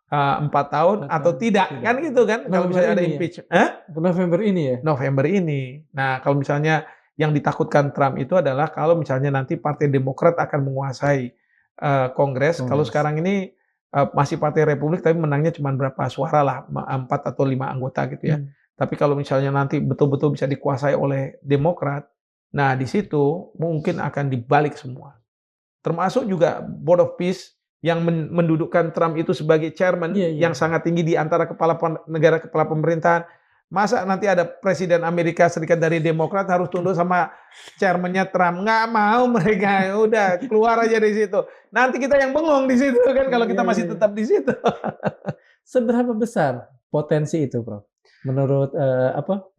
4 tahun atau tidak, kan gitu kan? Kalau November misalnya ada ini ya? impeachment, November ini ya? November ini. Nah, kalau misalnya yang ditakutkan Trump itu adalah kalau misalnya nanti Partai Demokrat akan menguasai Kongres. Kalau sekarang ini masih Partai Republik, tapi menangnya cuma berapa suara lah, 4 atau 5 anggota gitu ya. Tapi kalau misalnya nanti betul-betul bisa dikuasai oleh Demokrat, nah di situ mungkin akan dibalik semua. Termasuk juga Board of Peace yang mendudukkan Trump itu sebagai chairman yang sangat tinggi di antara negara kepala pemerintahan. Masa nanti ada presiden Amerika Serikat dari Demokrat harus tunduk sama chairman-nya Trump? Nggak mau mereka, udah keluar aja dari situ. Nanti kita yang bengong di situ kan kalau kita masih tetap di situ. Seberapa besar potensi itu, Prof? Menurut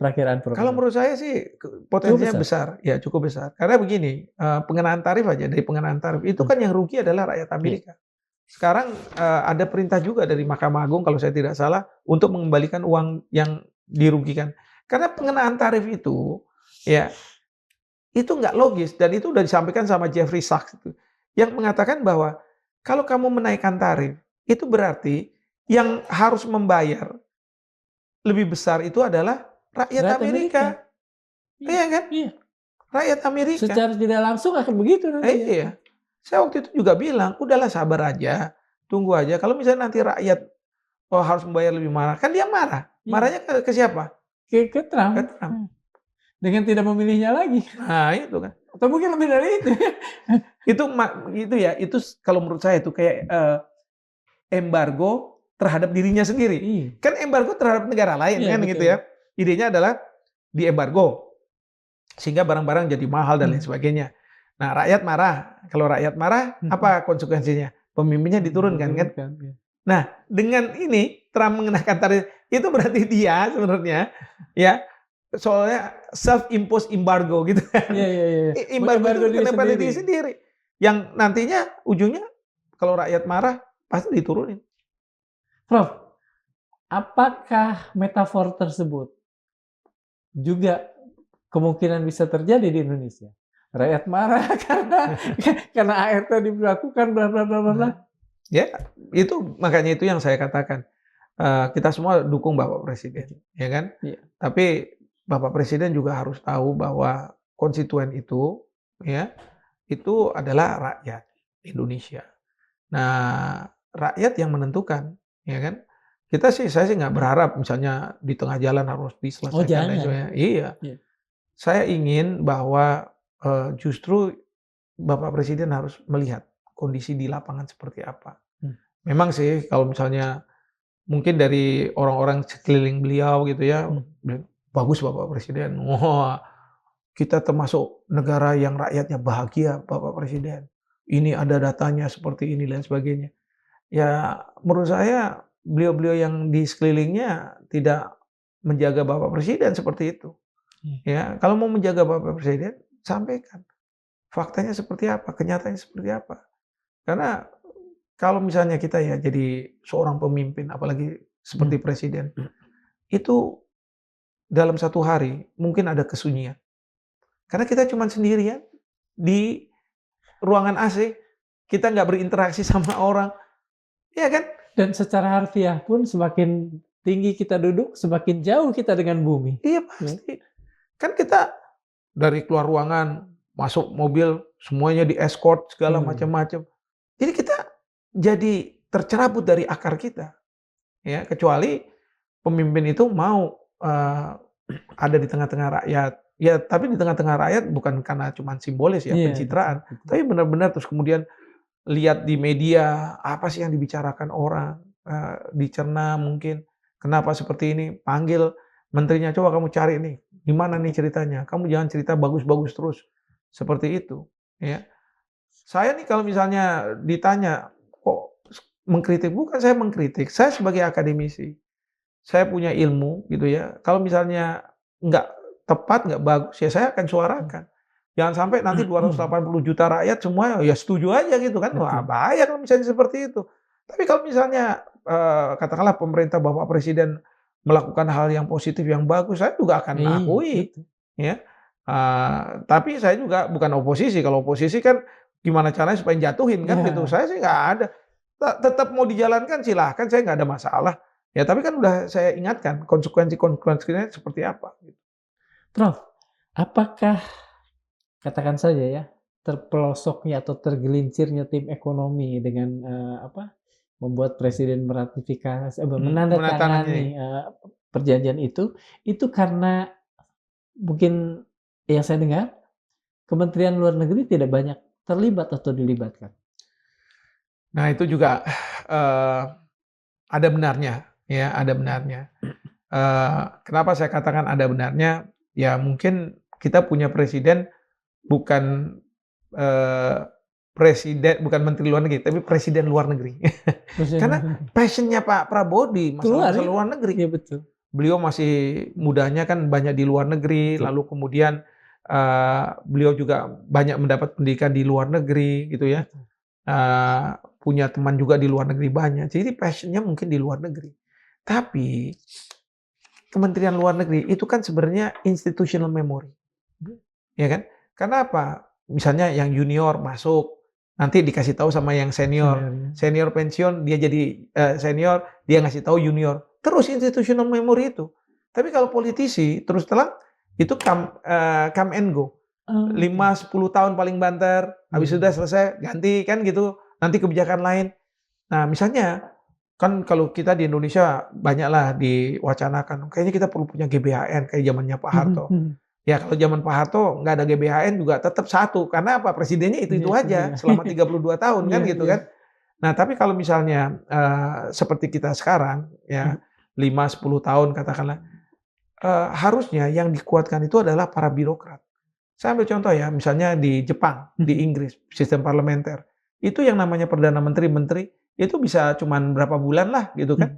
perakiraan Prof? Kalau menurut saya sih potensinya besar, ya cukup besar. Karena begini, pengenaan tarif aja, dari pengenaan tarif itu kan yang rugi adalah rakyat Amerika. Sekarang ada perintah juga dari Mahkamah Agung kalau saya tidak salah untuk mengembalikan uang yang dirugikan. Karena pengenaan tarif itu, ya itu nggak logis dan itu udah disampaikan sama Jeffrey Sachs itu, yang mengatakan bahwa kalau kamu menaikkan tarif itu berarti yang harus membayar lebih besar itu adalah rakyat Amerika. Iya kan? Iya. Rakyat Amerika. Secara tidak langsung akan begitu nanti. Iya. Saya waktu itu juga bilang, udahlah sabar aja, tunggu aja. Kalau misalnya nanti rakyat harus membayar lebih marah, kan dia marah. Marahnya ke siapa? Ke Trump. Ke Trump. Dengan tidak memilihnya lagi. Nah itu kan. Atau mungkin lebih dari itu. itu kalau menurut saya itu kayak embargo terhadap dirinya sendiri. Kan embargo terhadap negara lain kan betul. Gitu ya. Idenya adalah diembargo sehingga barang-barang jadi mahal dan lain sebagainya. Nah, rakyat marah. Kalau rakyat marah, apa konsekuensinya? Pemimpinnya diturunkan kan? Nah, dengan ini Trump mengenakan tarif itu berarti dia sebenarnya ya soalnya self-imposed embargo gitu kan. Embargo itu kena pada diri sendiri. Yang nantinya ujungnya kalau rakyat marah pasti diturunin. Prof, apakah metafor tersebut juga kemungkinan bisa terjadi di Indonesia? Rakyat marah karena ART diberlakukan bla bla bla bla. Ya, itu makanya itu yang saya katakan. Kita semua dukung Bapak Presiden, ya kan? Iya. Tapi Bapak Presiden juga harus tahu bahwa konstituen itu, ya, itu adalah rakyat Indonesia. Nah, rakyat yang menentukan, ya kan? Saya sih nggak berharap misalnya di tengah jalan harus diselesaikan dan sebagainya. Iya. Saya ingin bahwa justru Bapak Presiden harus melihat kondisi di lapangan seperti apa. Memang sih kalau misalnya mungkin dari orang-orang sekeliling beliau gitu ya, bagus Bapak Presiden. Wah, kita termasuk negara yang rakyatnya bahagia Bapak Presiden. Ini ada datanya seperti ini dan sebagainya. Ya menurut saya beliau-beliau yang di sekelilingnya tidak menjaga Bapak Presiden seperti itu. Ya, kalau mau menjaga Bapak Presiden, sampaikan faktanya seperti apa, kenyataannya seperti apa. Karena kalau misalnya kita ya jadi seorang pemimpin, apalagi seperti presiden, itu dalam satu hari mungkin ada kesunyian. Karena kita cuma sendirian di ruangan AC, kita nggak berinteraksi sama orang, ya kan? Dan secara harfiah pun semakin tinggi kita duduk, semakin jauh kita dengan bumi. Iya pasti. Kan kita dari keluar ruangan, masuk mobil, semuanya di-escort segala macam-macam. Jadi kita jadi tercerabut dari akar kita, ya. Kecuali pemimpin itu mau ada di tengah-tengah rakyat. Ya, tapi di tengah-tengah rakyat bukan karena cuma simbolis ya, pencitraan. Tapi benar-benar terus kemudian lihat di media, apa sih yang dibicarakan orang, dicerna mungkin, kenapa seperti ini, panggil menterinya, "Coba kamu cari nih, gimana nih ceritanya? Kamu jangan cerita bagus-bagus terus." Seperti itu, ya. Saya nih kalau misalnya ditanya, kok mengkritik? Bukan saya mengkritik, saya sebagai akademisi, saya punya ilmu gitu ya, kalau misalnya nggak tepat, nggak bagus, ya saya akan suarakan. Jangan sampai nanti 280 juta rakyat semua ya setuju aja gitu kan, wah bahaya kalau misalnya seperti itu. Tapi kalau misalnya, katakanlah pemerintah Bapak Presiden melakukan hal yang positif, yang bagus, saya juga akan akui, ya. Tapi saya juga bukan oposisi, kalau oposisi kan gimana caranya supaya jatuhin kan gitu, saya sih nggak ada. Tetap mau dijalankan silahkan, saya nggak ada masalah. Ya tapi kan udah saya ingatkan konsekuensinya seperti apa, gitu. Prof, apakah katakan saja ya, terpelosoknya atau tergelincirnya tim ekonomi dengan membuat presiden meratifikasi, menandatangani perjanjian itu karena mungkin yang saya dengar Kementerian Luar Negeri tidak banyak terlibat atau dilibatkan. Nah itu juga ada benarnya, ya ada benarnya. Kenapa saya katakan ada benarnya? Ya mungkin kita punya presiden bukan bukan menteri luar negeri, tapi presiden luar negeri. Karena passion-nya Pak Prabowo di masalah luar negeri. Iya betul. Beliau masih mudanya kan banyak di luar negeri, lalu kemudian beliau juga banyak mendapat pendidikan di luar negeri, gitu ya. Punya teman juga di luar negeri banyak. Jadi passion-nya mungkin di luar negeri. Tapi Kementerian Luar Negeri itu kan sebenarnya institutional memory, ya kan? Karena apa? Misalnya yang junior masuk, nanti dikasih tahu sama yang senior. Senior pensiun, dia jadi senior, dia ngasih tahu junior. Terus institutional memory itu. Tapi kalau politisi, terus terang, itu come and go. 5-10 tahun paling banter, habis sudah selesai, ganti kan gitu, nanti kebijakan lain. Nah misalnya, kan kalau kita di Indonesia banyaklah diwacanakan, kayaknya kita perlu punya GBHN, kayak zamannya Pak Harto. Ya kalau zaman Pak Harto nggak ada GBHN juga tetap satu, karena apa? Presidennya itu aja selama 32 tahun kan gitu kan. Nah tapi kalau misalnya seperti kita sekarang ya 5-10 tahun katakanlah, harusnya yang dikuatkan itu adalah para birokrat. Saya ambil contoh ya, misalnya di Jepang, di Inggris, sistem parlementer. Itu yang namanya Perdana Menteri itu bisa cuman berapa bulan lah gitu kan.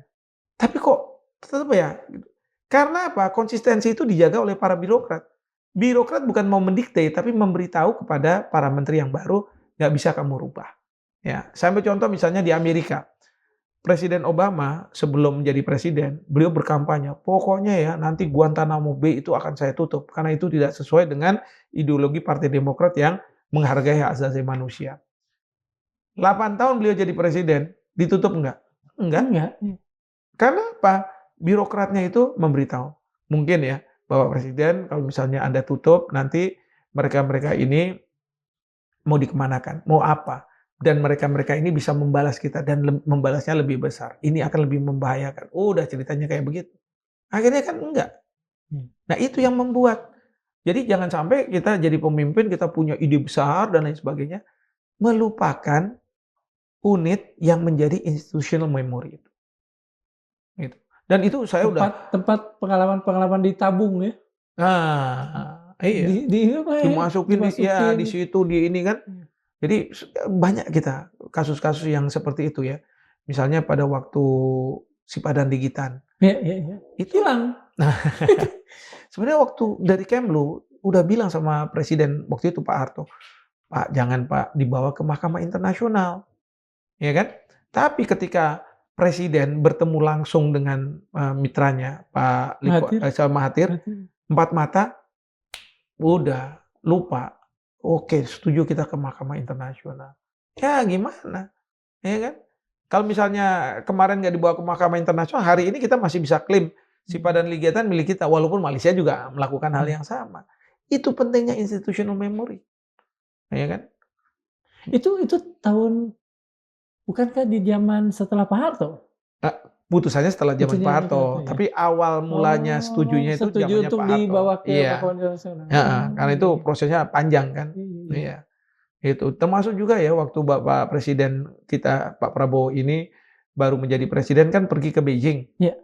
Tapi kok tetap ya, gitu. Karena apa? Konsistensi itu dijaga oleh para birokrat. Birokrat bukan mau mendikte, tapi memberitahu kepada para menteri yang baru, nggak bisa kamu rubah. Ya, saya ambil contoh misalnya di Amerika. Presiden Obama sebelum menjadi presiden, beliau berkampanye, pokoknya ya nanti Guantanamo Bay itu akan saya tutup, karena itu tidak sesuai dengan ideologi Partai Demokrat yang menghargai hak asasi manusia. 8 tahun beliau jadi presiden, ditutup enggak? Enggak. Karena apa? Birokratnya itu memberitahu. Mungkin ya, Bapak Presiden, kalau misalnya Anda tutup, nanti mereka-mereka ini mau dikemanakan, mau apa? Dan mereka-mereka ini bisa membalas kita, dan membalasnya lebih besar. Ini akan lebih membahayakan. Udah ceritanya kayak begitu. Akhirnya kan enggak. Nah itu yang membuat. Jadi jangan sampai kita jadi pemimpin, kita punya ide besar dan lain sebagainya, melupakan unit yang menjadi institutional memory itu. Gitu. Dan itu saya tempat pengalaman-pengalaman ditabung ya. Nah, iya. Dimasukin ya di situ, di ini kan. Jadi banyak kita kasus-kasus yang seperti itu ya. Misalnya pada waktu Sipadan Digitan. Iya. Itu hilang. Nah, sebenarnya waktu dari Kemlu udah bilang sama presiden waktu itu Pak Harto, Pak jangan Pak dibawa ke Mahkamah Internasional. ya kan? Tapi ketika presiden bertemu langsung dengan mitranya Mahathir, empat mata, udah lupa. Oke, setuju kita ke Mahkamah Internasional. Ya gimana, ya kan? Kalau misalnya kemarin nggak dibawa ke Mahkamah Internasional, hari ini kita masih bisa klaim Sipa dan Legiatan milik kita, walaupun Malaysia juga melakukan hal yang sama. Itu pentingnya institutional memory, ya kan? Itu tahun, bukankah di zaman setelah Pak Harto? Putusannya setelah zaman Pak Harto, ya? tapi awal mulanya setujunya itu setuju zamannya untuk Pak Harto. dibawa ke Iya. Mahkamah Internasional. Karena itu prosesnya panjang kan. Iya. Itu termasuk juga ya waktu Bapak Presiden kita Pak Prabowo ini baru menjadi presiden kan pergi ke Beijing. Iya.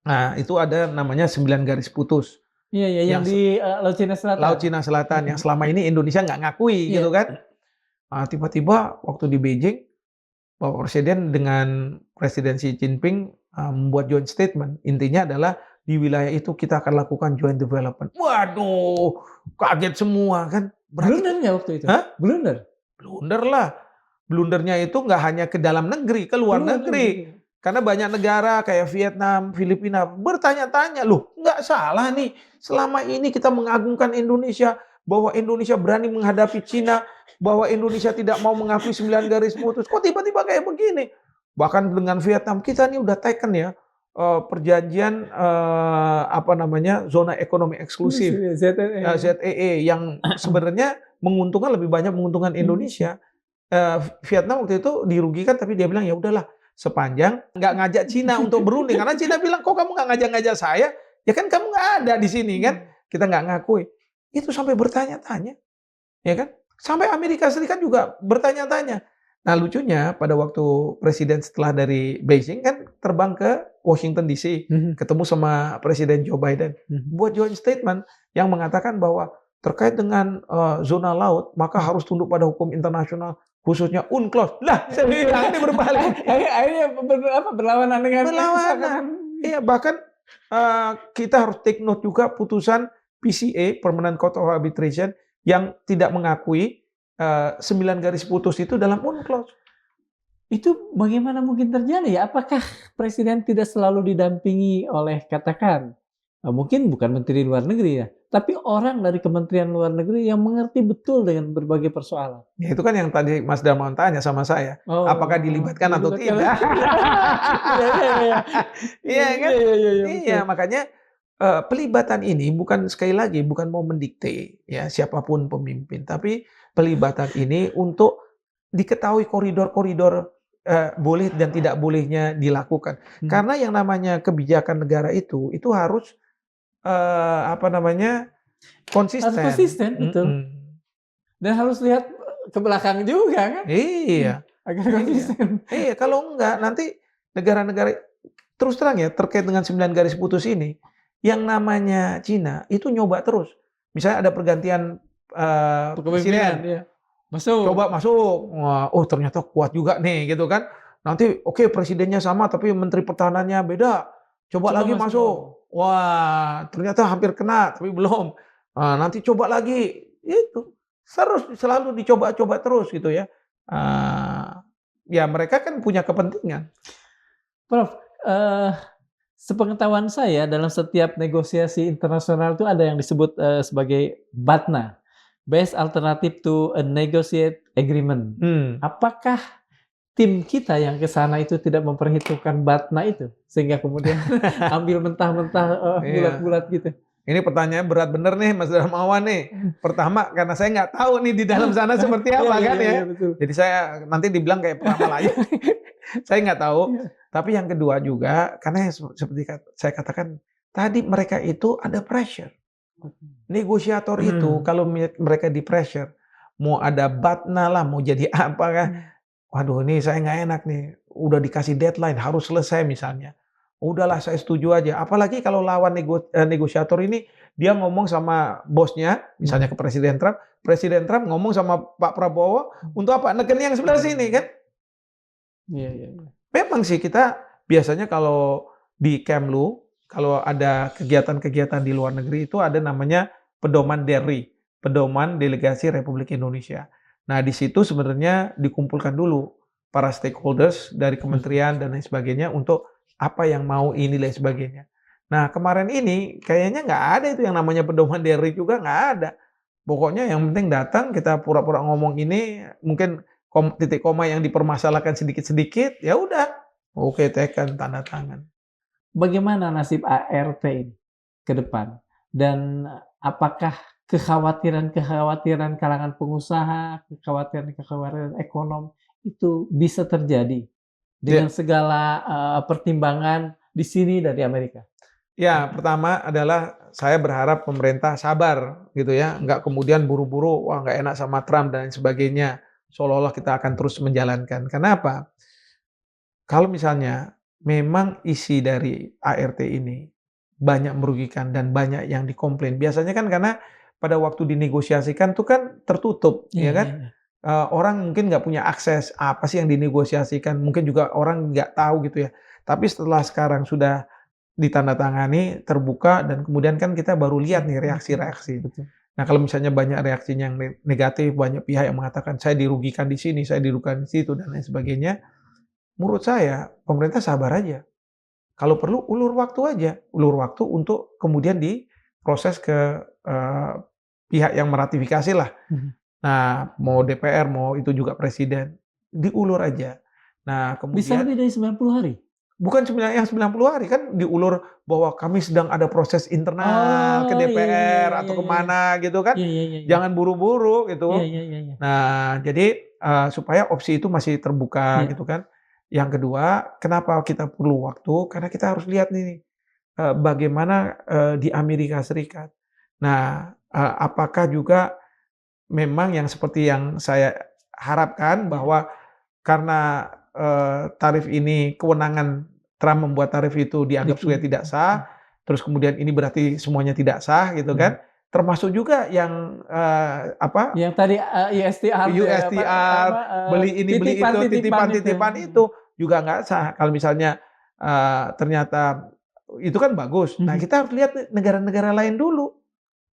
Nah, itu ada namanya 9 garis putus. Iya, yang di Laut Cina Selatan. Laut Cina Selatan yang selama ini Indonesia nggak ngakui gitu kan. Nah, tiba-tiba waktu di Beijing Bapak Presiden dengan Presiden Xi Jinping membuat joint statement. Intinya adalah di wilayah itu kita akan lakukan joint development. Waduh, kaget semua kan. Blunder nggak waktu itu? Hah? Blunder? Blunder lah. Blundernya itu nggak hanya ke dalam negeri, ke luar negeri. Karena banyak negara kayak Vietnam, Filipina bertanya-tanya, loh nggak salah nih. Selama ini kita mengagungkan Indonesia, bahwa Indonesia berani menghadapi Cina, bahwa Indonesia tidak mau mengakui 9 garis putus. Kok tiba-tiba kayak begini? Bahkan dengan Vietnam, kita ini udah taken ya perjanjian zona ekonomi eksklusif ZEE yang sebenarnya lebih banyak menguntungkan Indonesia. Vietnam waktu itu dirugikan, tapi dia bilang ya udahlah sepanjang nggak ngajak Cina untuk berunding, karena Cina bilang kok kamu nggak ngajak-ngajak saya, ya kan kamu nggak ada di sini kan, kita nggak ngakui. Itu sampai bertanya-tanya, ya kan? Sampai Amerika Serikat juga bertanya-tanya. Nah lucunya pada waktu presiden setelah dari Beijing kan terbang ke Washington DC, ketemu sama Presiden Joe Biden, buat joint statement yang mengatakan bahwa terkait dengan zona laut maka harus tunduk pada hukum internasional, khususnya UNCLOS. Lah, saya bilang ini berbalik. Akhirnya berlawanan dengan Iya, bahkan kita harus take note juga putusan PCA, Permanent Court of Arbitration, yang tidak mengakui 9 garis putus itu dalam UNCLOS. Itu bagaimana mungkin terjadi ya? Apakah presiden tidak selalu didampingi oleh, katakan, mungkin bukan menteri luar negeri ya, tapi orang dari Kementerian Luar Negeri yang mengerti betul dengan berbagai persoalan? Ya, itu kan yang tadi Mas Darmawan tanya sama saya, apakah dilibatkan atau tidak? Iya kan? Iya, makanya pelibatan ini bukan, sekali lagi, bukan mau mendikte ya siapapun pemimpin, tapi pelibatan ini untuk diketahui koridor-koridor boleh dan tidak bolehnya dilakukan. Karena yang namanya kebijakan negara itu harus konsisten. Harus konsisten, betul. Dan harus lihat ke belakang juga kan? Iya. Agar konsisten. Iya, kalau enggak nanti negara-negara, terus terang ya, terkait dengan 9 garis putus ini, yang namanya Cina itu nyoba terus. Misalnya ada pergantian presiden, ya. coba masuk, wah, oh ternyata kuat juga nih gitu kan. Nanti oke, presidennya sama tapi menteri pertahanannya beda, coba lagi masuk. Wah, ternyata hampir kena tapi belum. Nanti coba lagi, itu selalu dicoba-coba terus gitu ya. Ya mereka kan punya kepentingan. Prof, sepengetahuan saya dalam setiap negosiasi internasional itu ada yang disebut sebagai BATNA, Best Alternative to a Negotiate Agreement. Apakah tim kita yang ke sana itu tidak memperhitungkan BATNA itu sehingga kemudian ambil mentah-mentah bulat-bulat gitu? Ini pertanyaan berat bener nih Mas Darmawan nih. Pertama karena saya nggak tahu nih di dalam sana seperti apa kan ya. Jadi saya nanti dibilang kayak peramal aja. Saya nggak tahu. Tapi yang kedua juga, karena seperti saya katakan tadi, mereka itu ada pressure. Negosiator itu kalau mereka di pressure, mau ada BATNA lah, mau jadi apa kan, waduh ini saya nggak enak nih, udah dikasih deadline harus selesai misalnya, udahlah saya setuju aja. Apalagi kalau lawan negosiator ini dia ngomong sama bosnya, misalnya ke Presiden Trump ngomong sama Pak Prabowo untuk apa? Neken yang sebelah sini kan? Iya. Memang sih kita biasanya kalau di Kemlu, kalau ada kegiatan-kegiatan di luar negeri itu ada namanya pedoman DERI, pedoman Delegasi Republik Indonesia. Nah di situ sebenarnya dikumpulkan dulu para stakeholders dari kementerian dan lain sebagainya untuk apa yang mau ini dan sebagainya. Nah, kemarin ini kayaknya nggak ada itu yang namanya pedoman DRI juga nggak ada. Pokoknya yang penting datang, kita pura-pura ngomong ini, mungkin titik koma yang dipermasalahkan sedikit-sedikit, ya udah, oke, tekan, tanda tangan. Bagaimana nasib ART ini ke depan? Dan apakah kekhawatiran-kekhawatiran kalangan pengusaha, kekhawatiran-kekhawatiran ekonom itu bisa terjadi dengan segala pertimbangan di sini dan di Amerika? Ya, pertama adalah saya berharap pemerintah sabar gitu ya, nggak kemudian buru-buru, wah nggak enak sama Trump dan sebagainya, seolah-olah kita akan terus menjalankan. Kenapa? Kalau misalnya memang isi dari ART ini banyak merugikan dan banyak yang dikomplain, biasanya kan karena pada waktu dinegosiasikan tuh kan tertutup, Iya, ya kan? iya, iya. Orang mungkin nggak punya akses, apa sih yang dinegosiasikan, mungkin juga orang nggak tahu gitu ya. Tapi setelah sekarang sudah ditandatangani, terbuka, dan kemudian kan kita baru lihat nih reaksi-reaksi. Betul. Nah, kalau misalnya banyak reaksinya yang negatif, banyak pihak yang mengatakan saya dirugikan di sini, saya dirugikan di situ, dan lain sebagainya, menurut saya pemerintah sabar aja. Kalau perlu ulur waktu aja, ulur waktu untuk kemudian diproses ke pihak yang meratifikasi lah. Nah, mau DPR, mau itu juga presiden, diulur aja. Nah, Bisa kemudian lebih dari 90 hari? bukan yang 90 hari, kan diulur bahwa kami sedang ada proses internal ke Oh, iya, iya, iya, DPR iya, atau iya, iya. kemana gitu kan. Iya, iya, iya, iya. Jangan buru-buru Iya, gitu. iya, iya, iya. Nah, jadi supaya opsi itu masih terbuka Iya. gitu kan. Yang kedua, kenapa kita perlu waktu? Karena kita harus lihat nih bagaimana di Amerika Serikat. Nah, apakah juga memang yang seperti yang saya harapkan bahwa karena tarif ini kewenangan Trump membuat tarif itu dianggap supaya tidak sah, terus kemudian ini berarti semuanya tidak sah gitu kan. Termasuk juga yang apa, Yang tadi USTR, USTR, beli ini beli itu, titipan-titipan itu juga nggak sah. Kalau misalnya ternyata itu kan bagus. Nah, kita harus lihat negara-negara lain dulu.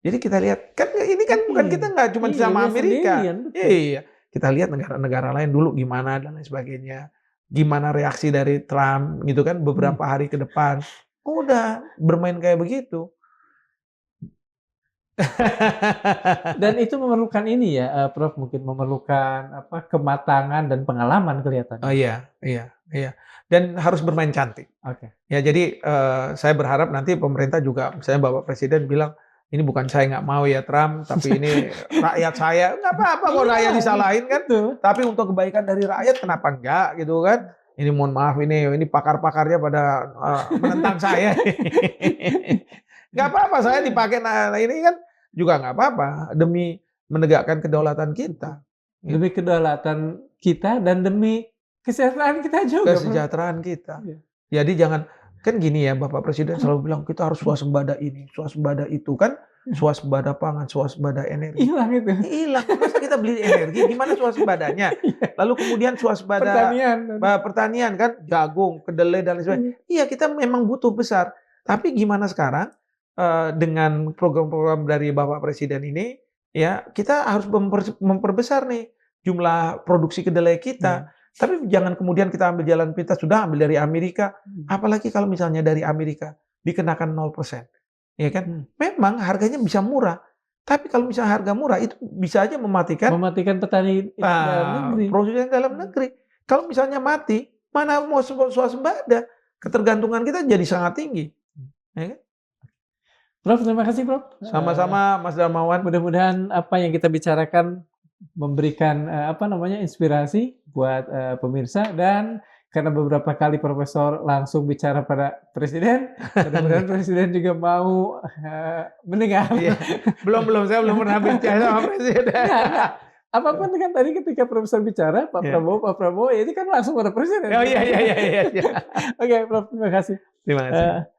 Jadi kita lihat, kan ini kan bukan kita nggak cuma Iya, sama lihat Amerika. sendirian, betul. Iya, kita lihat negara-negara lain dulu gimana dan lain sebagainya. Gimana reaksi dari Trump gitu kan beberapa hari ke depan. Udah bermain kayak begitu. Dan itu memerlukan ini ya, Prof, mungkin memerlukan apa, kematangan dan pengalaman Oh kelihatannya. iya, iya, iya. Dan harus bermain cantik. Oke. Ya jadi saya berharap nanti pemerintah juga, misalnya Bapak Presiden bilang, ini bukan saya nggak mau ya Trump, tapi ini rakyat saya. Nggak apa-apa kalau Iya, rakyat disalahin kan. betul. Tapi untuk kebaikan dari rakyat kenapa enggak gitu kan. Ini mohon maaf ini pakar-pakarnya pada menentang saya. Nggak apa-apa, saya dipakai, nah ini kan juga nggak apa-apa, demi menegakkan kedaulatan kita. Demi kedaulatan kita dan demi kesejahteraan kita juga, Bro. Kesejahteraan kita. Iya. Jadi jangan, kan gini ya, Bapak Presiden selalu bilang kita harus swasembada ini, swasembada itu kan, swasembada pangan, swasembada energi. Hilang itu. Hilang, masa kita beli energi, gimana swasembadanya? Lalu kemudian swasembada pertanian kan, jagung, kedelai dan lain sebagainya. Iya, kita memang butuh besar. Tapi gimana sekarang dengan program-program dari Bapak Presiden ini, ya kita harus memperbesar nih jumlah produksi kedelai kita. Tapi jangan kemudian kita ambil jalan pintas, sudah ambil dari Amerika. Apalagi kalau misalnya dari Amerika dikenakan 0%. Ya kan? Memang harganya bisa murah. Tapi kalau misalnya harga murah itu bisa aja mematikan petani dalam negeri. produsen dalam negeri. Kalau misalnya mati, mana mau swasembada? Ketergantungan kita jadi sangat tinggi. Ya kan? Prof, terima kasih, Prof. Sama-sama, Mas Darmawan. Mudah-mudahan apa yang kita bicarakan memberikan inspirasi buat pemirsa, dan karena beberapa kali Profesor langsung bicara pada Presiden, mudah-mudahan Presiden juga mau mendengar. Iya. Belum, saya belum pernah bicara sama Presiden. Nah, apapun kan tadi ketika Profesor bicara, Pak Prabowo, ya itu kan langsung pada Presiden. Oh iya. Oke, Prof, terima kasih. Terima kasih.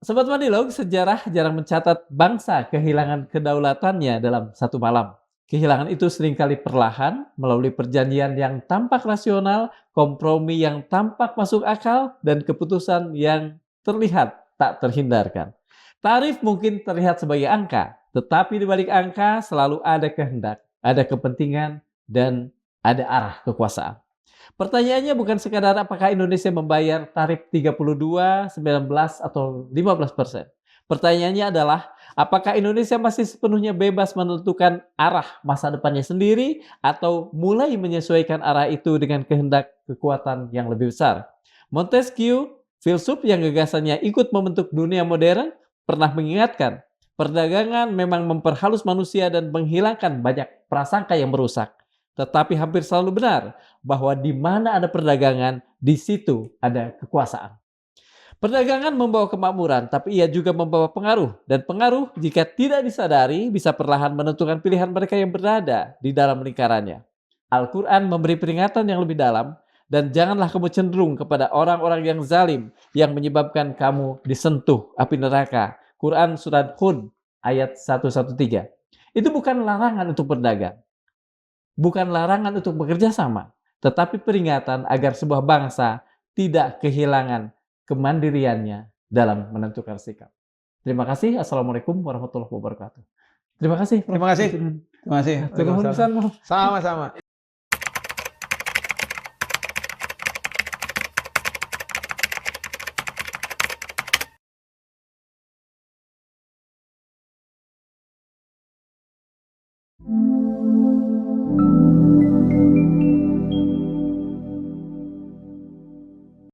Sobat Mandilog, sejarah jarang mencatat bangsa kehilangan kedaulatannya dalam satu malam. Kehilangan itu seringkali perlahan, melalui perjanjian yang tampak rasional, kompromi yang tampak masuk akal, dan keputusan yang terlihat tak terhindarkan. Tarif mungkin terlihat sebagai angka, tetapi di balik angka selalu ada kehendak, ada kepentingan, dan ada arah kekuasaan. Pertanyaannya bukan sekadar apakah Indonesia membayar tarif 32, 19, atau 15%. Pertanyaannya adalah, apakah Indonesia masih sepenuhnya bebas menentukan arah masa depannya sendiri atau mulai menyesuaikan arah itu dengan kehendak kekuatan yang lebih besar? Montesquieu, filsuf yang gagasannya ikut membentuk dunia modern, pernah mengingatkan, perdagangan memang memperhalus manusia dan menghilangkan banyak prasangka yang merusak. Tetapi hampir selalu benar bahwa di mana ada perdagangan, di situ ada kekuasaan. Perdagangan membawa kemakmuran, tapi ia juga membawa pengaruh. Dan pengaruh, jika tidak disadari, bisa perlahan menentukan pilihan mereka yang berada di dalam lingkarannya. Al-Quran memberi peringatan yang lebih dalam, dan janganlah kamu cenderung kepada orang-orang yang zalim, yang menyebabkan kamu disentuh api neraka. Quran Surat Hud, ayat 113. Itu bukan larangan untuk berdagang, bukan larangan untuk bekerja sama, tetapi peringatan agar sebuah bangsa tidak kehilangan kemandiriannya dalam menentukan sikap. Terima kasih. Assalamualaikum warahmatullahi wabarakatuh. Terima kasih, Prof. Terima kasih. Terima kasih. Waalaikumsalam. Sama-sama.